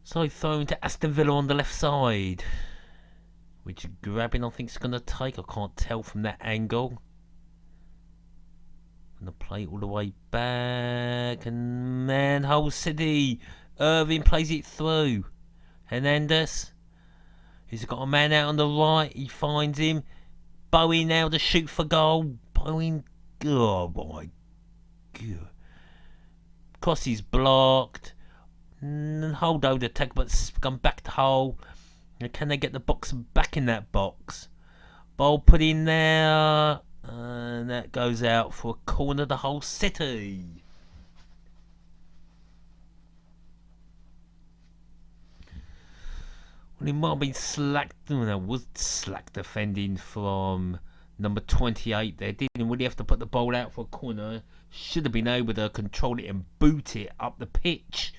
So thrown to Aston Villa on the left side. Which Grabbing I think is going to take. I can't tell from that angle. And the play all the way back. And man, Hull City. Irving plays it through. Hernandez. He's got a man out on the right. He finds him. Bowie now to shoot for goal. Bowie. Oh my God. Cross is blocked. Hold over the tag, but come back to Hull. Can they get the box back in that box? Ball put in there. And that goes out for a corner to Hull City. Well, it might have been slack. That was slack defending from number 28 there. Didn't really have to put the ball out for a corner. Should have been able to control it and boot it up the pitch.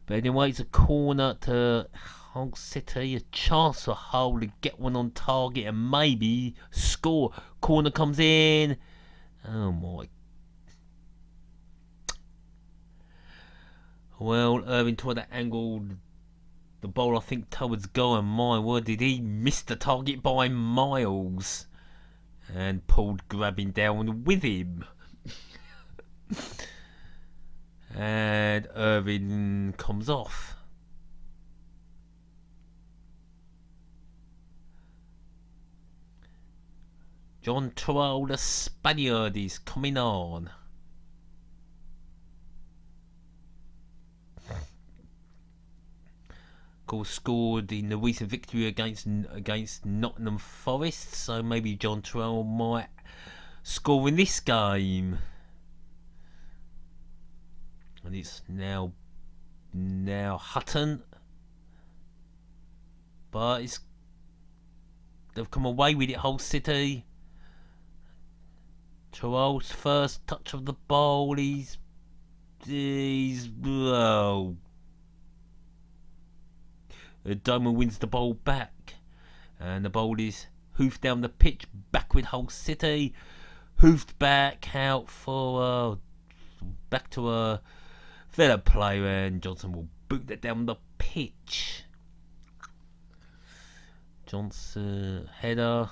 But anyway, it's a corner to Hull City. A chance for Hull to get one on target and maybe score. Corner comes in. Oh my. Well, Irving toward that angle. The ball, I think, towards goal, and my word, did he miss the target by miles. And pulled Grabbing down with him. And Irving comes off. John Terrell, the Spaniard, is coming on. course, scored in the recent victory against Nottingham Forest, so maybe John Terrell might score in this game. And it's now Hutton, but they've come away with it. Hull City. Terrell's first touch of the ball. He's well. Diamond wins the ball back, and the ball is hoofed down the pitch back with Hull City. Hoofed back out for back to a Villa player, and Johnson will boot that down the pitch. Johnson header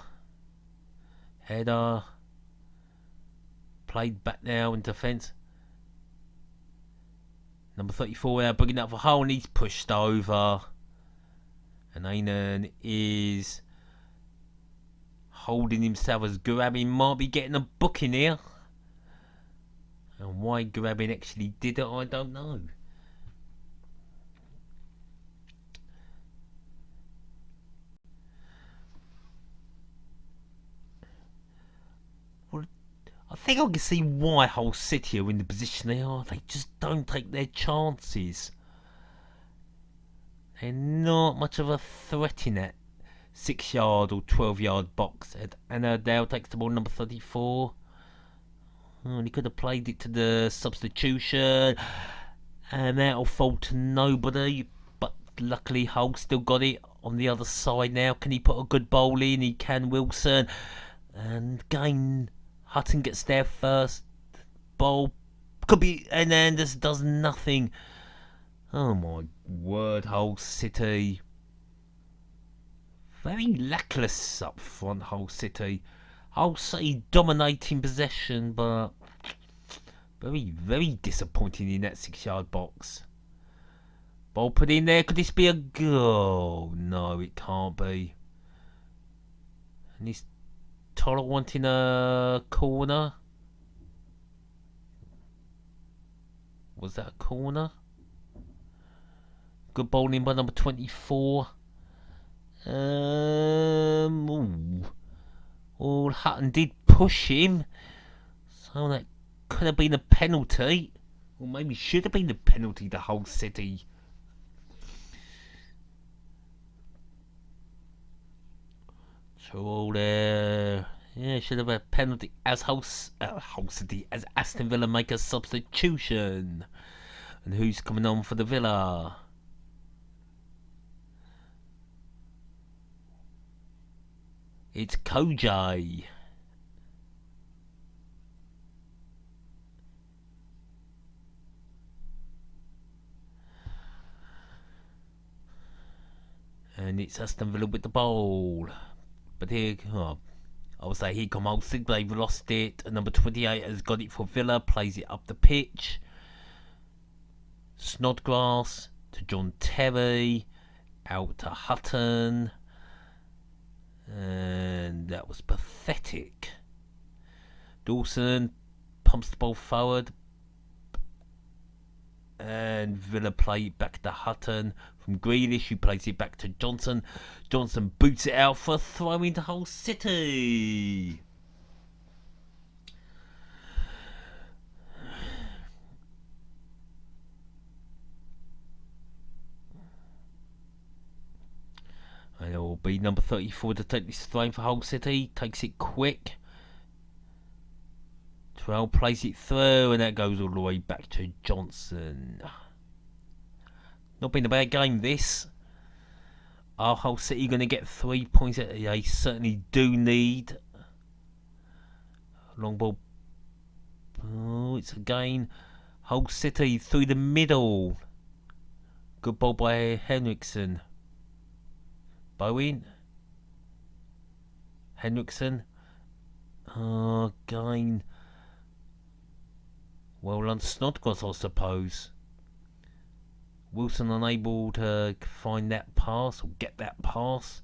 played back now in defence. Number 34 now bringing up for Hull, and he's pushed over. And Ainan is holding himself as Garabin might be getting a booking here. And why Garabin actually did it, I don't know. Well, I think I can see why Hull City are in the position they are. They just don't take their chances. They're not much of a threat in that 6-yard or 12-yard box. And Dale takes the ball, number 34. Oh, he could have played it to the substitution, and that'll fall to nobody. But luckily, Hull still got it on the other side now. Can he put a good bowl in? He can, Wilson. And again, Hutton gets there first. Bowl could be, and then this does nothing. Oh my word, Hull City. Very lackluster up front, Hull City. Hull City dominating possession, but very, very disappointing in that 6-yard box. Ball put in there. Could this be a goal? No, it can't be. And he's Toller wanting a corner. Was that a corner? Good bowling by number 24. Hutton did push him, so that could have been a penalty, or maybe should have been a penalty to Hull City. So all there, yeah, should have a penalty as Hull City, as Aston Villa make a substitution. And who's coming on for the Villa? It's Kojai. And it's Aston Villa with the ball. But here, I would say here come Hull City. They've lost it. And number 28 has got it for Villa. Plays it up the pitch. Snodgrass to John Terry. Out to Hutton. And that was pathetic. Dawson pumps the ball forward, and Villa play it back to Hutton from Grealish, who plays it back to Johnson. Johnson boots it out for a throw into Hull City. And it will be number 34 to take this throw for Hull City. Takes it quick. Terrell plays it through, and that goes all the way back to Johnson. Not been a bad game, this. Are Hull City going to get 3 points? They certainly do need. Long ball. Oh, it's again Hull City through the middle. Good ball by Henriksen. Bowen. Henriksen. Again. Well on Snodgrass, I suppose. Wilson unable to find that pass or get that pass.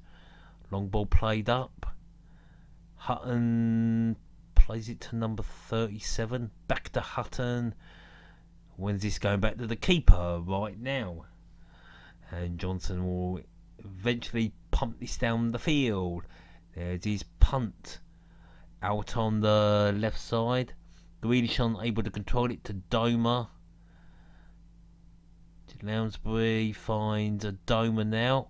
Long ball played up. Hutton plays it to number 37. Back to Hutton. When's this going back to the keeper right now? And Johnson will eventually pump this down the field. There's his punt out on the left side. Grealish unable to control it to Doma. Lounsbury finds a Doma now.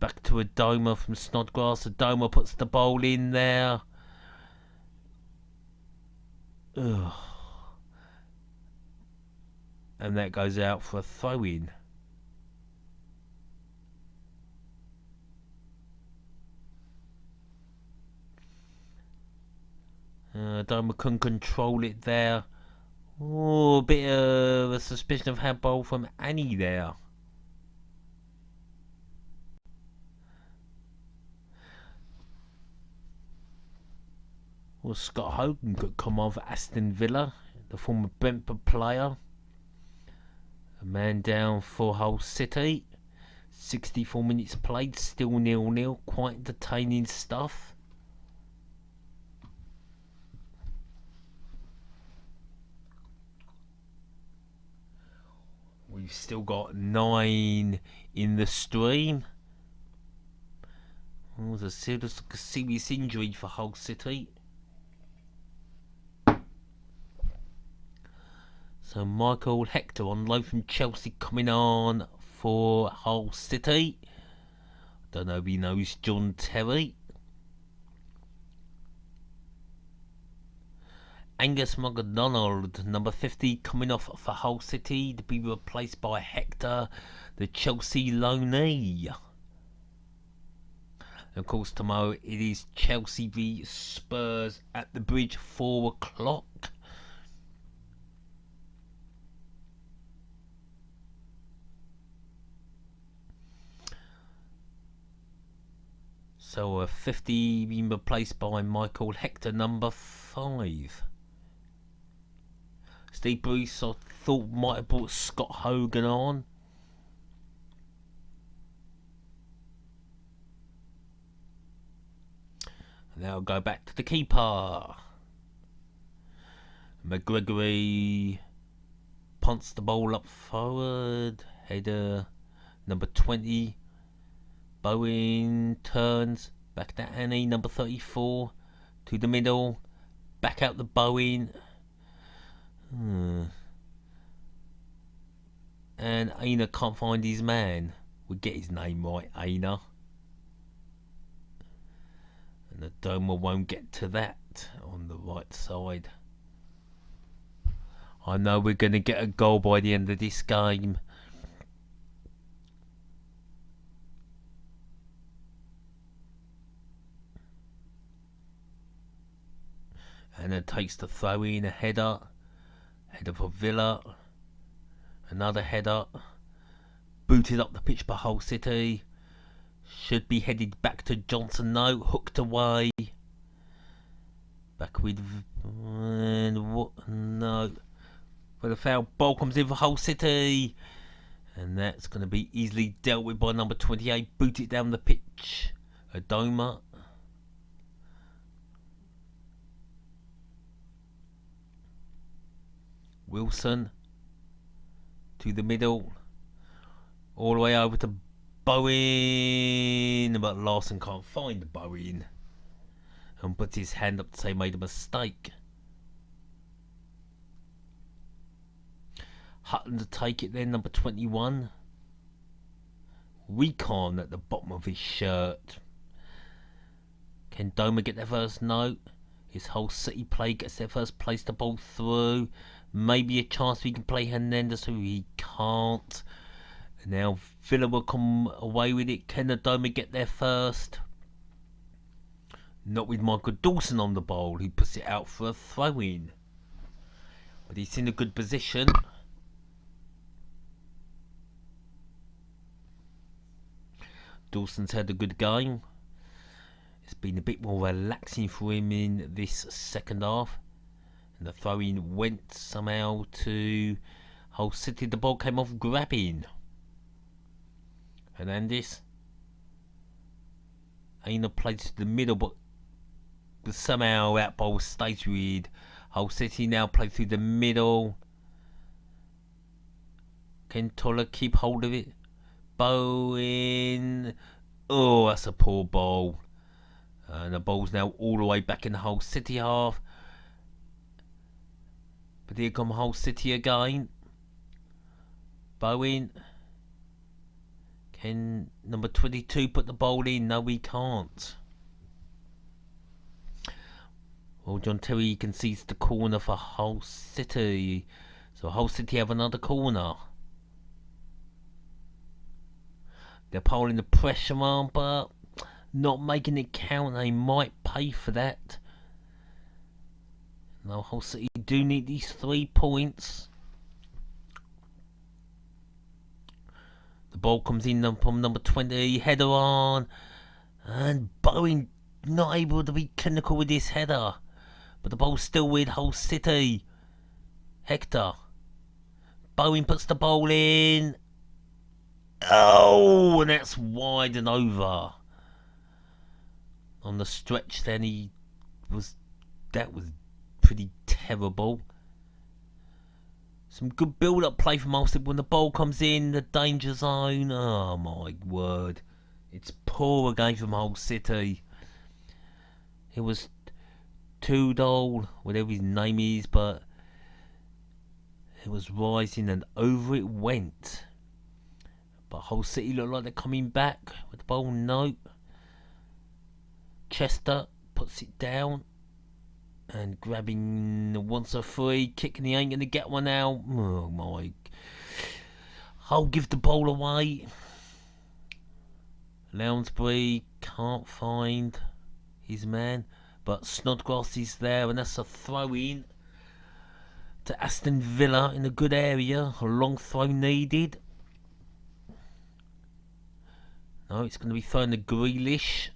Back to a Doma from Snodgrass. A Doma puts the ball in there. Ugh. And that goes out for a throw-in. Doma couldn't control it there. Oh, a bit of a suspicion of handball from Annie there. Well, Scott Hogan could come on for Aston Villa, the former Brentford player. A man down for Hull City. 64 minutes played, still 0-0. Quite entertaining stuff. We've still got 9 in the stream. Oh, there's a serious injury for Hull City. So Michael Hector on loan from Chelsea coming on for Hull City. Don't know if he knows John Terry. Angus MacDonald, number 50, coming off for Hull City to be replaced by Hector, the Chelsea loanee. And of course, tomorrow it is Chelsea v Spurs at the Bridge, 4 o'clock. So a 50 being replaced by Michael Hector, number 5. Steve Bruce, I thought, might have brought Scott Hogan on. And now I'll go back to the keeper. McGregory punts the ball up forward. Header, number 20. Bowen turns. Back to Annie, number 34. To the middle. Back out the Bowen. And Aina can't find his man. We'll get his name right, Aina. And the Doma won't get to that on the right side. I know we're going to get a goal by the end of this game. And it takes the throw in, a header. Header for Villa. Another header. Booted up the pitch by Hull City. Should be headed back to Johnson. No, hooked away. Back with... And what? No. But the foul ball comes in for Hull City. And that's going to be easily dealt with by number 28. Boot it down the pitch. Adoma. Wilson to the middle, all the way over to Bowen, but Larson can't find Bowen and puts his hand up to say made a mistake. Hutton to take it then, number 21. Recon at the bottom of his shirt. Can Doma get their first? No. His whole City play gets their first, place the ball through. Maybe a chance we can play Hernandez, who he can't. Now Villa will come away with it. Can the Doma get there first? Not with Michael Dawson on the ball, who puts it out for a throw-in. But he's in a good position. Dawson's had a good game. It's been a bit more relaxing for him in this second half. And the throw-in went somehow to Hull City. The ball came off grabbing. Hernandez. Aina played to the middle, but somehow that ball stays with Hull City. Now play through the middle. Can Toller keep hold of it? Bowen. Oh, that's a poor ball. And the ball's now all the way back in the Hull City half. But here come Hull City again. Bowen. Can number 22 put the ball in? No, he can't. Well, John Terry concedes the corner for Hull City. So Hull City have another corner. They're piling the pressure on, but not making it count. They might pay for that. Now Hull City do need these 3 points. The ball comes in from number 20. Header on. And Bowen not able to be clinical with this header. But the ball's still with Hull City. Hector. Bowen puts the ball in. Oh, and that's wide and over. On the stretch then that was pretty terrible. Some good build-up play from Hull City. When the ball comes in, the danger zone. Oh my word. It's poor again from Hull City. It was Tudor, whatever his name is, but it was rising and over it went. But Hull City look like they're coming back with the ball. No. Chester puts it down and grabbing once a free kick, and he ain't gonna get one now. Oh my. Hull give the ball away. Lounsbury can't find his man, but Snodgrass is there, and that's a throw in to Aston Villa in a good area. A long throw needed. No, it's going to be thrown to Grealish.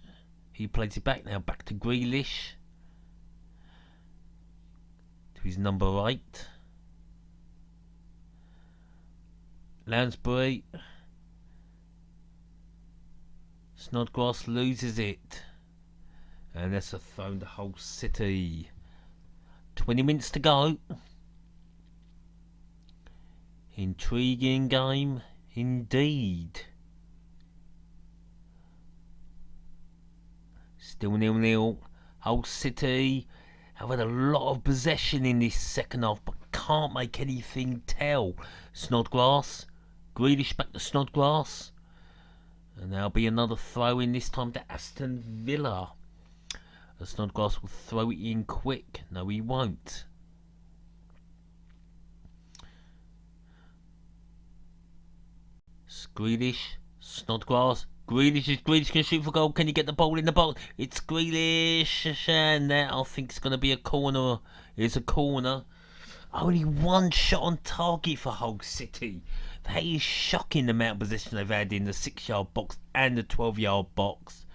He plays it back now, back to Grealish. To his number 8. Lounsbury. Snodgrass loses it. And that's a throw to Hull City. 20 minutes to go. Intriguing game indeed. Still 0-0. Hull City have had a lot of possession in this second half, but can't make anything tell. Snodgrass. Grealish back to Snodgrass. And there'll be another throw in, this time to Aston Villa. Snodgrass will throw it in quick. No, he won't. Grealish. Snodgrass. Grealish can shoot for goal. Can you get the ball in the box? It's Grealish, and that I think it's going to be a corner. It's a corner. Only one shot on target for Hull City. That is shocking, the amount of possession they've had in the 6-yard box and the 12-yard box.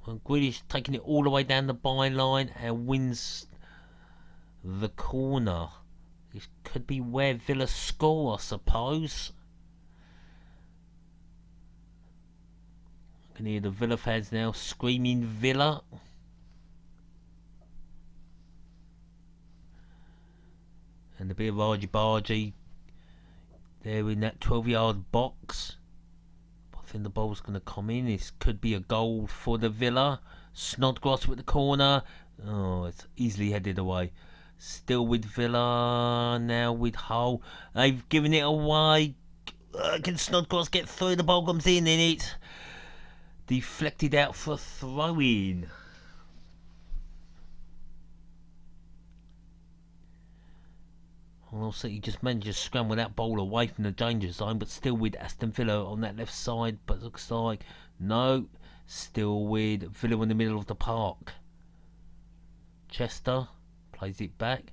Well, Grealish taking it all the way down the byline and wins the corner. This could be where Villa score, I suppose. I can hear the Villa fans now screaming Villa. And a bit of argy-bargy there in that 12-yard box. I think the ball's going to come in. This could be a goal for the Villa. Snodgrass with the corner. Oh, it's easily headed away. Still with Villa, now with Hull. They've given it away. Can Snodgrass get through? The ball comes in and it's deflected out for a throw-in. Hull City just managed to scramble that ball away from the danger zone, but still with Aston Villa on that left side. But looks like, no, still with Villa in the middle of the park. Chester plays it back.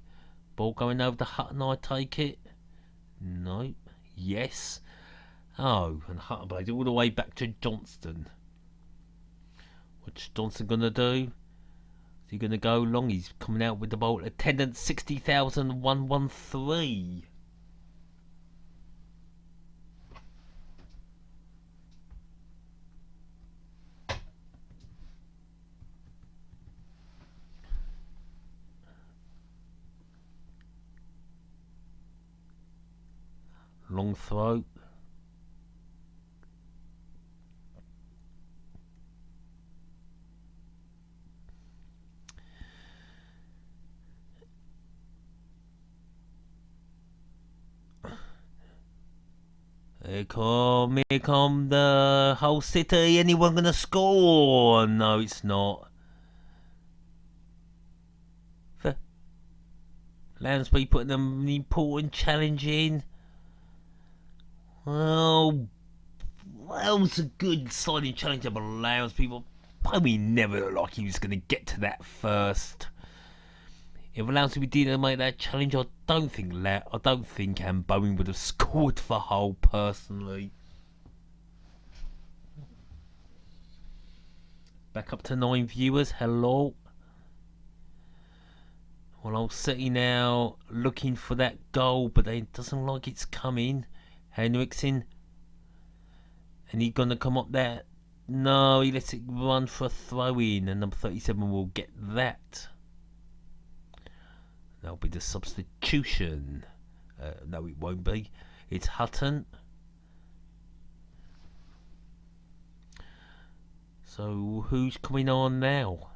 Ball going over to Hutton, I take it. No. Yes. Oh, and Hutton plays it all the way back to Johnston. What's Johnston going to do? Is he going to go long? He's coming out with the ball. Attendance 60,113. long throw. Here come the whole city. Anyone gonna score? No, it's not. Lansbury putting an important challenge in. Well, that was a good sliding challenge of Lansbury, but we never looked like he was gonna get to that first. If Lansbury didn't make that challenge, I don't think Bowen would have scored for Hull personally. Back up to 9 viewers. Hello. Well, I'll City now looking for that goal, but it doesn't look like it's coming. Henriksen. And he's gonna come up there. No, he lets it run for a throw in, and number 37 will get that. That'll be the substitution. No, it won't be. It's Hutton. So who's coming on now?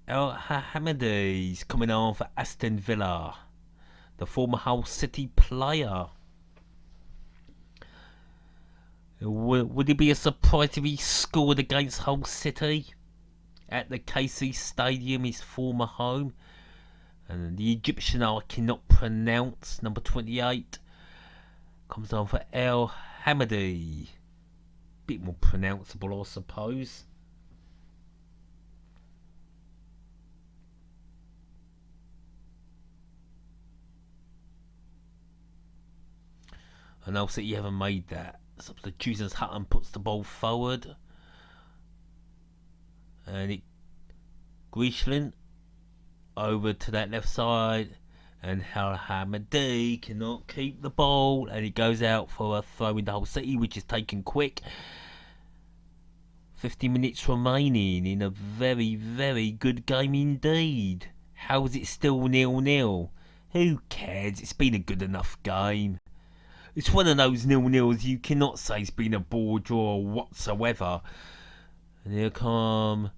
Mohamad's coming on for Aston Villa, the former Hull City player. Would it be a surprise if he scored against Hull City at the KC Stadium, his former home? And the Egyptian I cannot pronounce, number 28, comes on for Mohamady. Bit more pronounceable, I suppose. And I'll see you haven't made that. Substitutions. Hutton puts the ball forward. And Grishland over to that left side. And Mohamady cannot keep the ball. And he goes out for a throw in the Hull City, which is taken quick. 50 minutes remaining in a very, very good game indeed. How is it still 0-0? Who cares? It's been a good enough game. It's one of those 0-0s you cannot say it's been a ball draw whatsoever. And here come...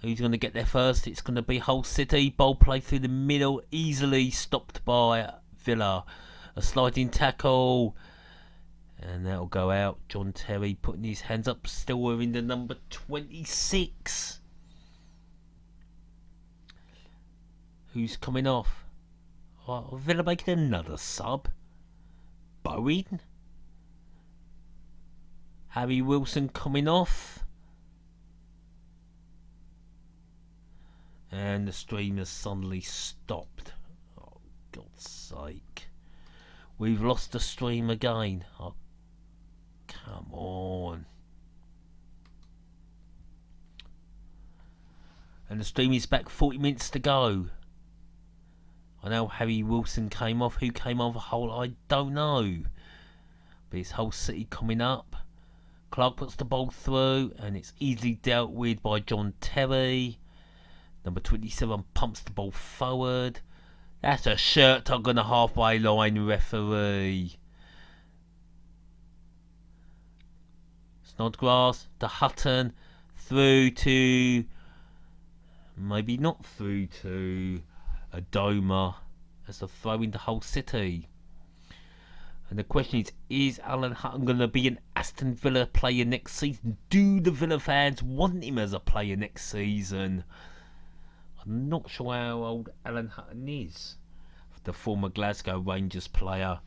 Who's going to get there first? It's going to be Hull City. Ball play through the middle. Easily stopped by Villa. A sliding tackle. And that'll go out. John Terry putting his hands up. Still wearing the number 26. Who's coming off? Oh, Villa making another sub. Bowen. Harry Wilson coming off. And the stream has suddenly stopped. Oh, God's sake. We've lost the stream again. Oh, come on. And the stream is back. 40 minutes to go. I know Harry Wilson came off. Who came off a Hull? I don't know. But it's Hull City coming up. Clark puts the ball through, and it's easily dealt with by John Terry. Number 27 pumps the ball forward. That's a shirt tug on the halfway line, referee. Snodgrass to Hutton. Through to... Maybe not through to... Adoma as a throw into Hull City. And the question is Alan Hutton going to be an Aston Villa player next season? Do the Villa fans want him as a player next season? I'm not sure how old Alan Hutton is. The former Glasgow Rangers player.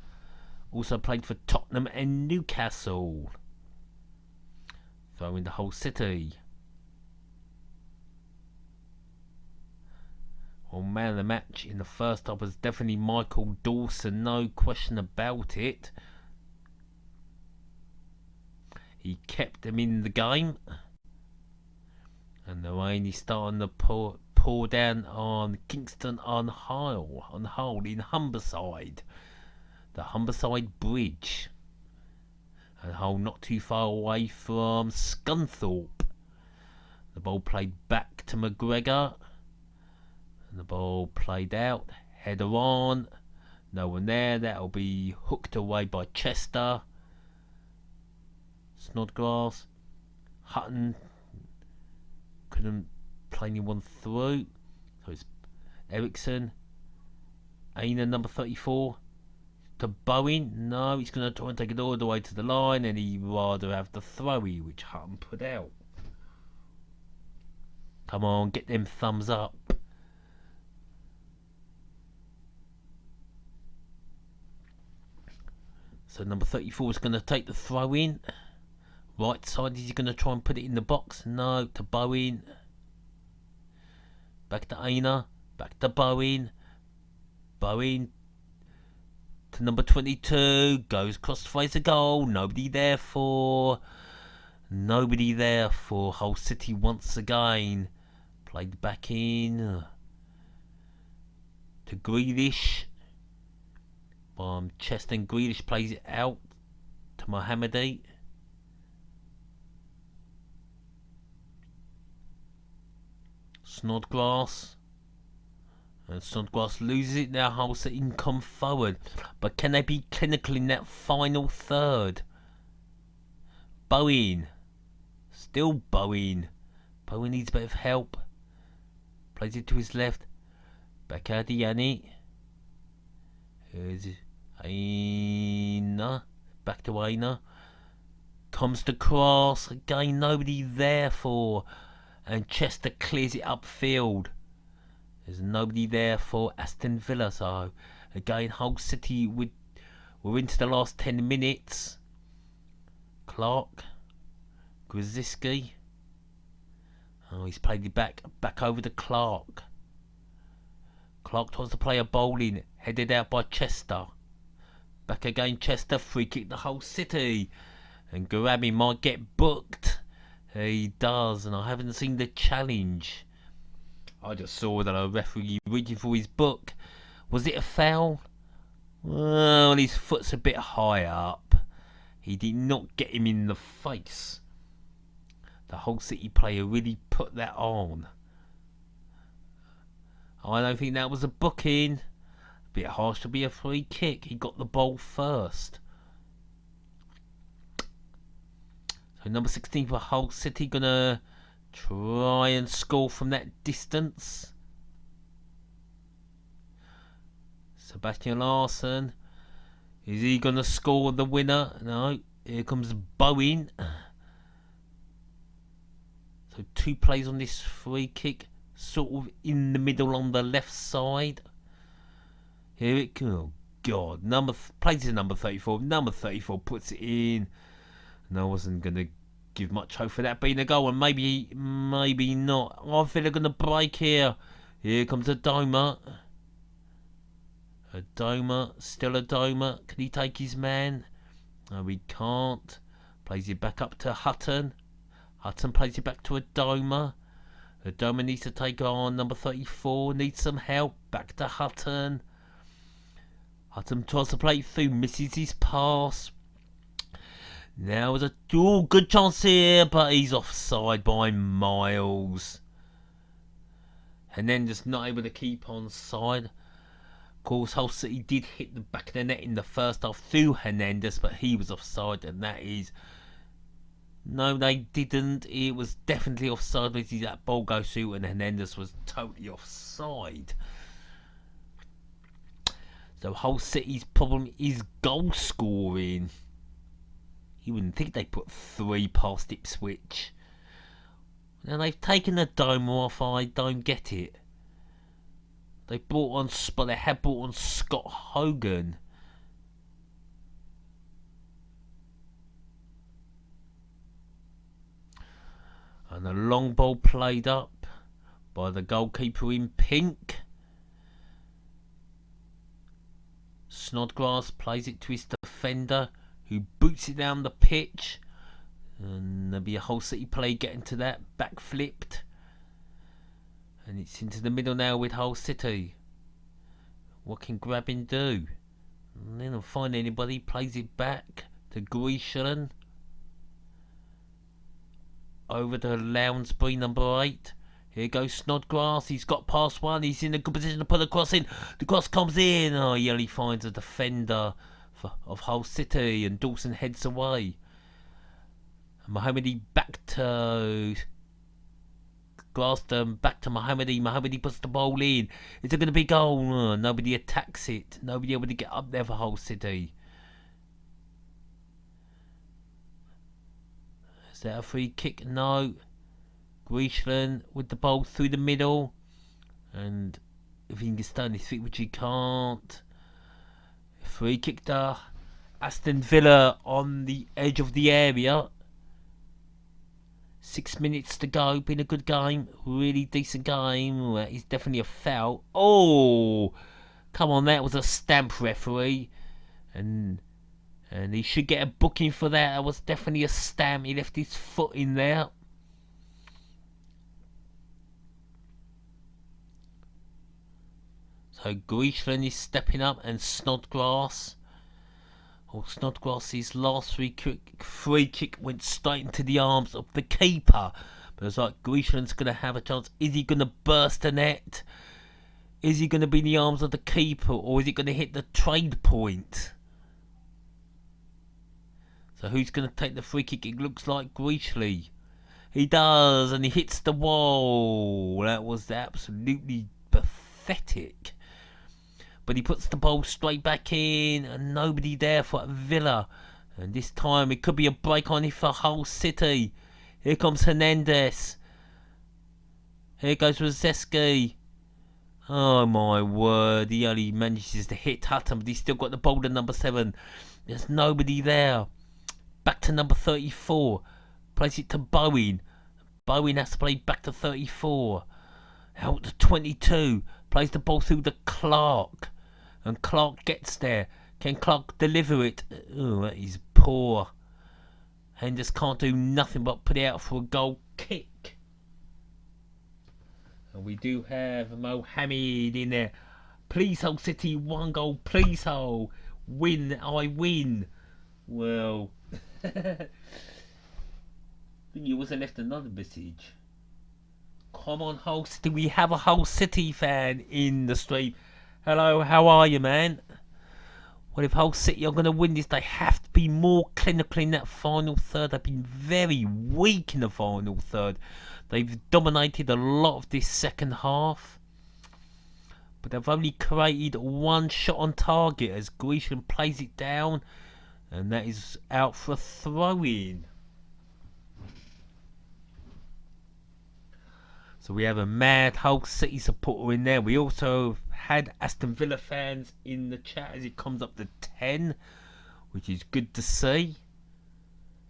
Also played for Tottenham and Newcastle. Throw into Hull City. Well, man of the match in the first half was definitely Michael Dawson, no question about it. He kept them in the game. And the rain is starting to pour down on Kingston on Hull in Humberside. The Humberside Bridge. And Hull not too far away from Scunthorpe. The ball played back to McGregor. And the ball played out. Header on. No one there. That'll be hooked away by Chester. Snodgrass. Hutton couldn't play anyone through. So it's Ericsson. Aina, number 34. To Bowen. No, he's going to try and take it all the way to the line, and he'd rather have the throwy, which Hutton put out. Come on, get them thumbs up. So number 34 is going to take the throw in. Right side, is he going to try and put it in the box? No, to Bowen. Back to Aina. Back to Bowen. Bowen to number 22. Goes cross face a goal. Nobody there for Hull City once again. Played back in to Grealish. Chester and Grealish plays it out to Mohamady. Snodgrass. And Snodgrass loses it. Now Hull City can come forward. But can they be clinical in that final third? Bowen. Still Bowen. Bowen needs a bit of help. Plays it to his left. Back out to Yanni. Here's Aina. Back to Aina. Comes to cross. Again, nobody there for. And Chester clears it upfield. There's nobody there for Aston Villa. So again, Hull City we're into the last 10 minutes. Clark. Grzyski. Oh, he's played it back over to Clark. Clark tries to play a bowling, headed out by Chester. Back again, Chester, free kick to Hull City. And Garabi might get booked. He does, and I haven't seen the challenge. I just saw that a referee reaching for his book. Was it a foul? Well, his foot's a bit high up. He did not get him in the face. The Hull City player really put that on. I don't think that was a booking. A bit harsh to be a free kick. He got the ball first. So number 16 for Hull City, gonna try and score from that distance. Sebastian Larsson. Is he gonna score the winner? No. Here comes Bowen. So 2 plays on this free kick. Sort of in the middle on the left side. Here it goes. Oh God. Plays is number 34. Number 34 puts it in. And I wasn't going to give much hope for that being a goal. And maybe not. I feel they're going to break here. Here comes Adoma. Still Adoma. Can he take his man? No, he can't. Plays it back up to Hutton. Hutton plays it back to Adoma. Adoma needs to take on number 34. Needs some help. Back to Hutton. Hutton tries to play through. Misses his pass. Now there's a good chance here, but he's offside by miles. And then just not able to keep on side. Of course, Hull City did hit the back of the net in the first half through Hernandez, but he was offside, and that is... No, they didn't. It was definitely offside. That ball goes through, and Hernandez was totally offside. So Hull City's problem is goal scoring. You wouldn't think they put 3 past Ipswich. Now they've taken the dome off. I don't get it. They had brought on Scott Hogan. And a long ball played up by the goalkeeper in pink. Snodgrass plays it to his defender, who boots it down the pitch. And there'll be a Hull City play getting to that, back flipped. And it's into the middle now with Hull City. What can Grabbing do? And they don't find anybody, plays it back to Grecian. Over to Lounsbury, number 8, Here goes Snodgrass. He's got past one. He's in a good position to put the cross in. The cross comes in. Oh, he only finds a defender of Hull City, and Dawson heads away. Mohamady back to Glasston, back to Mohamady. Mohamady puts the ball in. Is it going to be goal? Oh, nobody attacks it. Nobody able to get up there for Hull City. Is that a free kick? No. Grishland with the ball through the middle, and if he can get on his feet, which he can't. Free kick to Aston Villa on the edge of the area. 6 minutes to go. Been a good game, really decent game. It's definitely a foul. Oh, come on, that was a stamp, referee, and he should get a booking for that. That was definitely a stamp. He left his foot in there. So Grishland is stepping up, and Snodgrass. Oh, Snodgrass's last free kick went straight into the arms of the keeper. But it's like Grishland's going to have a chance. Is he going to burst the net? Is he going to be in the arms of the keeper, or is he going to hit the trade point? So who's going to take the free kick? It looks like Grishland. He does, and he hits the wall. That was absolutely pathetic. But he puts the ball straight back in, and nobody there for Villa. And this time it could be a break on it for Hull City. Here comes Hernandez. Here goes Rozeski. Oh my word, he only manages to hit Hutton, but he's still got the ball to number 7. There's nobody there. Back to number 34. Plays it to Bowen. Bowen has to play back to 34. Out to 22. Plays the ball through to Clark. And Clark gets there. Can Clark deliver it? Oh, that is poor. Henders can't do nothing but put it out for a goal kick. And we do have Mohamady in there. Please, Hull City, 1 goal. Please, Hull. Win, I win. Well, I think you wasn't left another message. Come on, Hull City. We have a Hull City fan in the stream. Hello, how are you, man? Well, if Hull City are going to win this, they have to be more clinical in that final third. They've been very weak in the final third. They've dominated a lot of this second half. But they've only created 1 shot on target as Grisham plays it down. And that is out for a throw-in. So we have a mad Hull City supporter in there. We also had Aston Villa fans in the chat as it comes up to 10, which is good to see.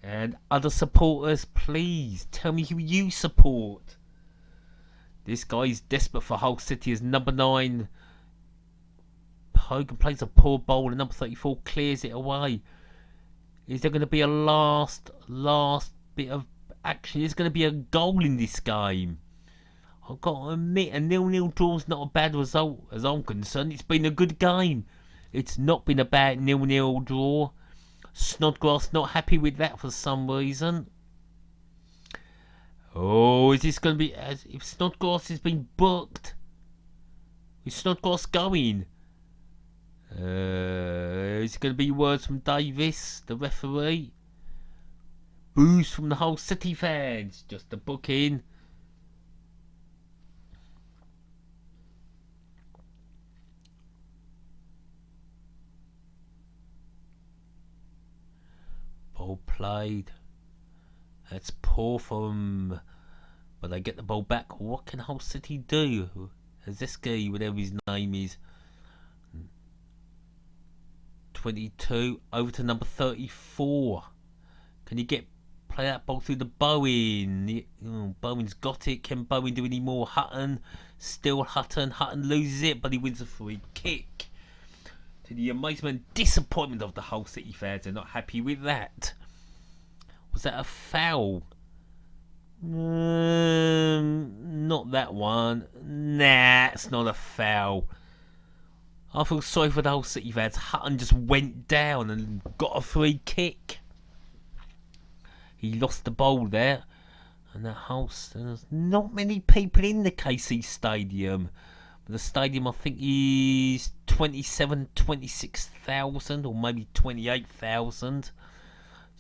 And other supporters, please tell me who you support. This guy is desperate for Hull City as number 9. Hogan plays a poor ball and number 34 clears it away. Is there going to be a last bit of action? Is there going to be a goal in this game? I've got to admit, a 0-0 draw is not a bad result as I'm concerned. It's been a good game. It's not been a bad 0-0 draw. Snodgrass not happy with that for some reason. Oh, is this going to be... if Snodgrass has been booked? Is Snodgrass going? Is it going to be words from Davies, the referee? Boos from the Hull City fans. Just a booking. Ball played. That's poor from, but they get the ball back. What can Hull City do? Hazeski, whatever his name is. 22 over to number 34. Can you play that ball through the Bowen? Bowen's got it. Can Bowen do any more? Hutton, still Hutton. Hutton loses it, but he wins a free kick. To the amazement and disappointment of the Hull City fans, they're not happy with that. Was that a foul? Not that one. Nah, it's not a foul. I feel sorry for the Hull City fans. Hutton just went down and got a free kick. He lost the ball there. And that house, there's not many people in the KC Stadium. But the stadium, I think, is 26,000 or maybe 28,000.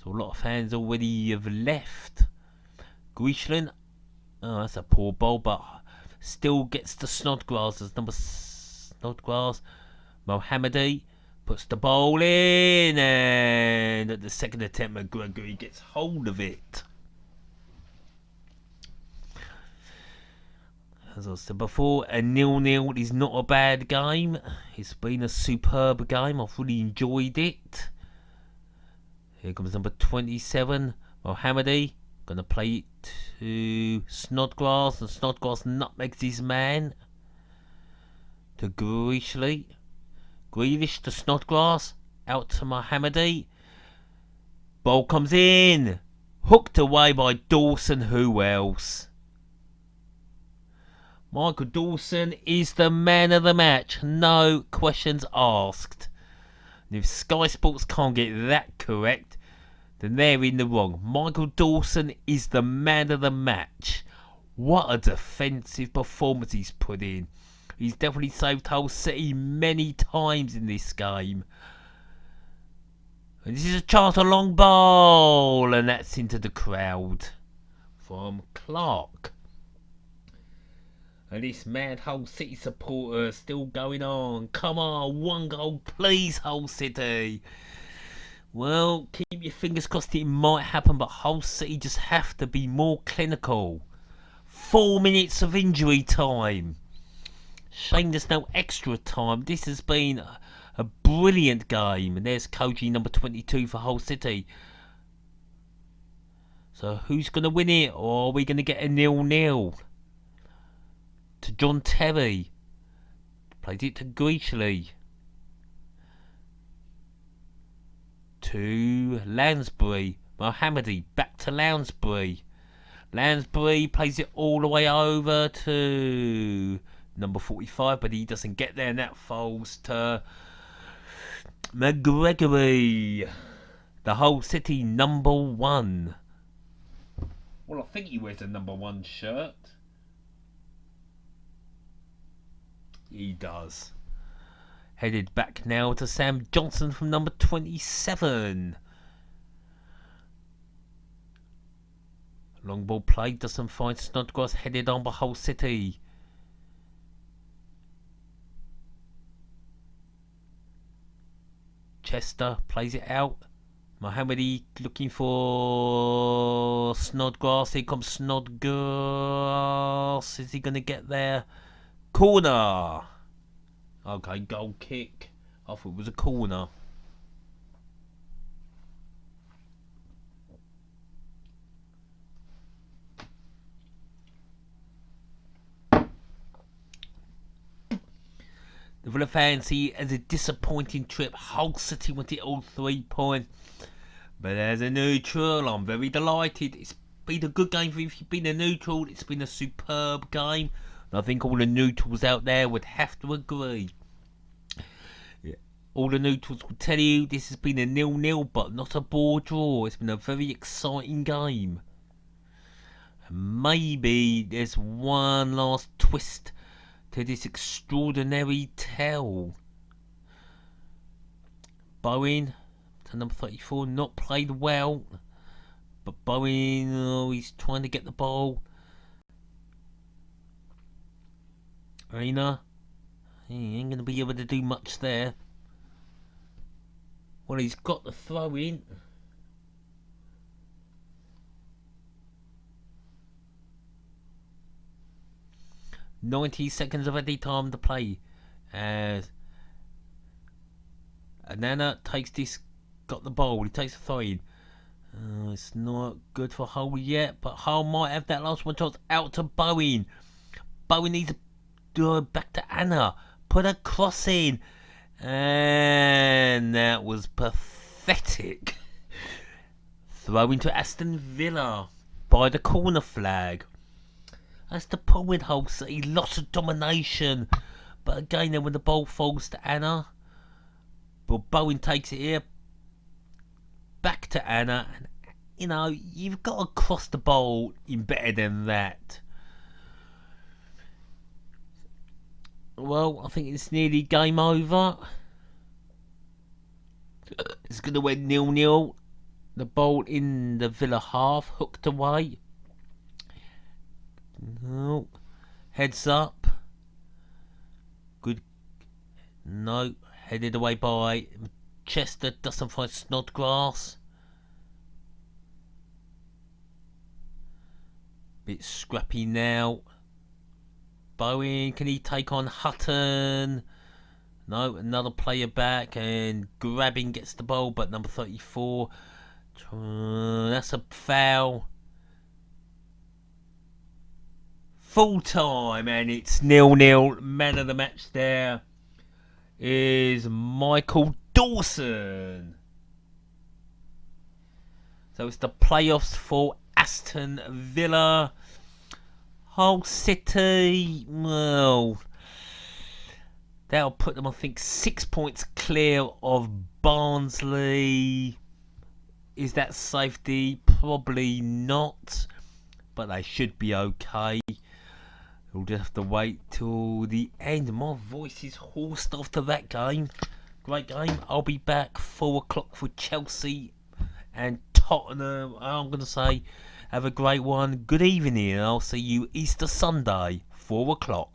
So a lot of fans already have left. Grishland, oh, that's a poor ball, but still gets the Snodgrass as number Snodgrass. Mohamady puts the ball in, and at the second attempt, McGregory gets hold of it. As I said before, a 0-0 is not a bad game. It's been a superb game. I've really enjoyed it. Here comes number 27, Mohamady. Gonna play it to Snodgrass, and Snodgrass nutmegs his man to Grealish. Grealish to Snodgrass. Out to Mohamady. Ball comes in. Hooked away by Dawson. Who else? Michael Dawson is the man of the match. No questions asked. And if Sky Sports can't get that correct, then they're in the wrong. Michael Dawson is the man of the match. What a defensive performance he's put in. He's definitely saved Hull City many times in this game. And this is a chance, a long ball, and that's into the crowd from Clark. And this mad Hull City supporter still going on. Come on, one goal please, Hull City. Well, keep your fingers crossed it might happen, but Hull City just have to be more clinical. 4 minutes of injury time. Shame there's no extra time. This has been a brilliant game. And there's Koji number 22 for Hull City. So who's going to win it? Or are we going to get a 0-0? To John Terry. Played it to Greashley. To Lansbury. Mohamady back to Lansbury. Lansbury plays it all the way over to number 45, but he doesn't get there, and that falls to McGregory. The Hull City number 1. Well, I think he wears a number 1 shirt. He does. Headed back now to Sam Johnson from number 27. Long ball play doesn't find Snodgrass, headed on by Hull City. Chester plays it out. Mohamady looking for Snodgrass. Here comes Snodgrass. Is he going to get there? Corner. Okay, goal kick. I thought it was a corner. The Villa fans see it as a disappointing trip. Hull City wanted all 3 points. But as a neutral, I'm very delighted. It's been a good game. If you've been a neutral, it's been a superb game. And I think all the neutrals out there would have to agree. Yeah. All the neutrals will tell you this has been a 0-0, but not a bore draw. It's been a very exciting game. And maybe there's one last twist to this extraordinary tale. Bowen to number 34, not played well, but Bowen, he's trying to get the ball. Reina, he ain't going to be able to do much there. Well, he's got the throw in. "90 seconds of any time to play." As Anana takes this, got the ball, he takes the throw in. It's not good for Hull yet, but Hull might have that last one chance. Out to Bowen. Bowen needs to back to Anna. Put a cross in. And that was pathetic. Throw into Aston Villa by the corner flag. That's the problem with Hull City. Lots of domination. But again, then when the ball falls to Anna, well, Bowen takes it here. Back to Anna. And you know, you've got to cross the bowl in better than that. Well, I think it's nearly game over. It's going to end 0-0. The ball in the Villa half, hooked away. No. Heads up. Good. No. Headed away by Chester. Doesn't find Snodgrass. Bit scrappy now. Bowen, can he take on Hutton? No, another player back, and grabbing gets the ball, but number 34. That's a foul. Full time, and it's 0-0. Man of the match there is Michael Dawson. So it's the playoffs for Aston Villa. Hull City, well, that'll put them, I think, 6 points clear of Barnsley. Is that safety? Probably not, but they should be okay. We'll just have to wait till the end. My voice is hoarse after that game. Great game. I'll be back 4 o'clock for Chelsea and Tottenham. I'm going to say have a great one. Good evening. I'll see you Easter Sunday, 4 o'clock.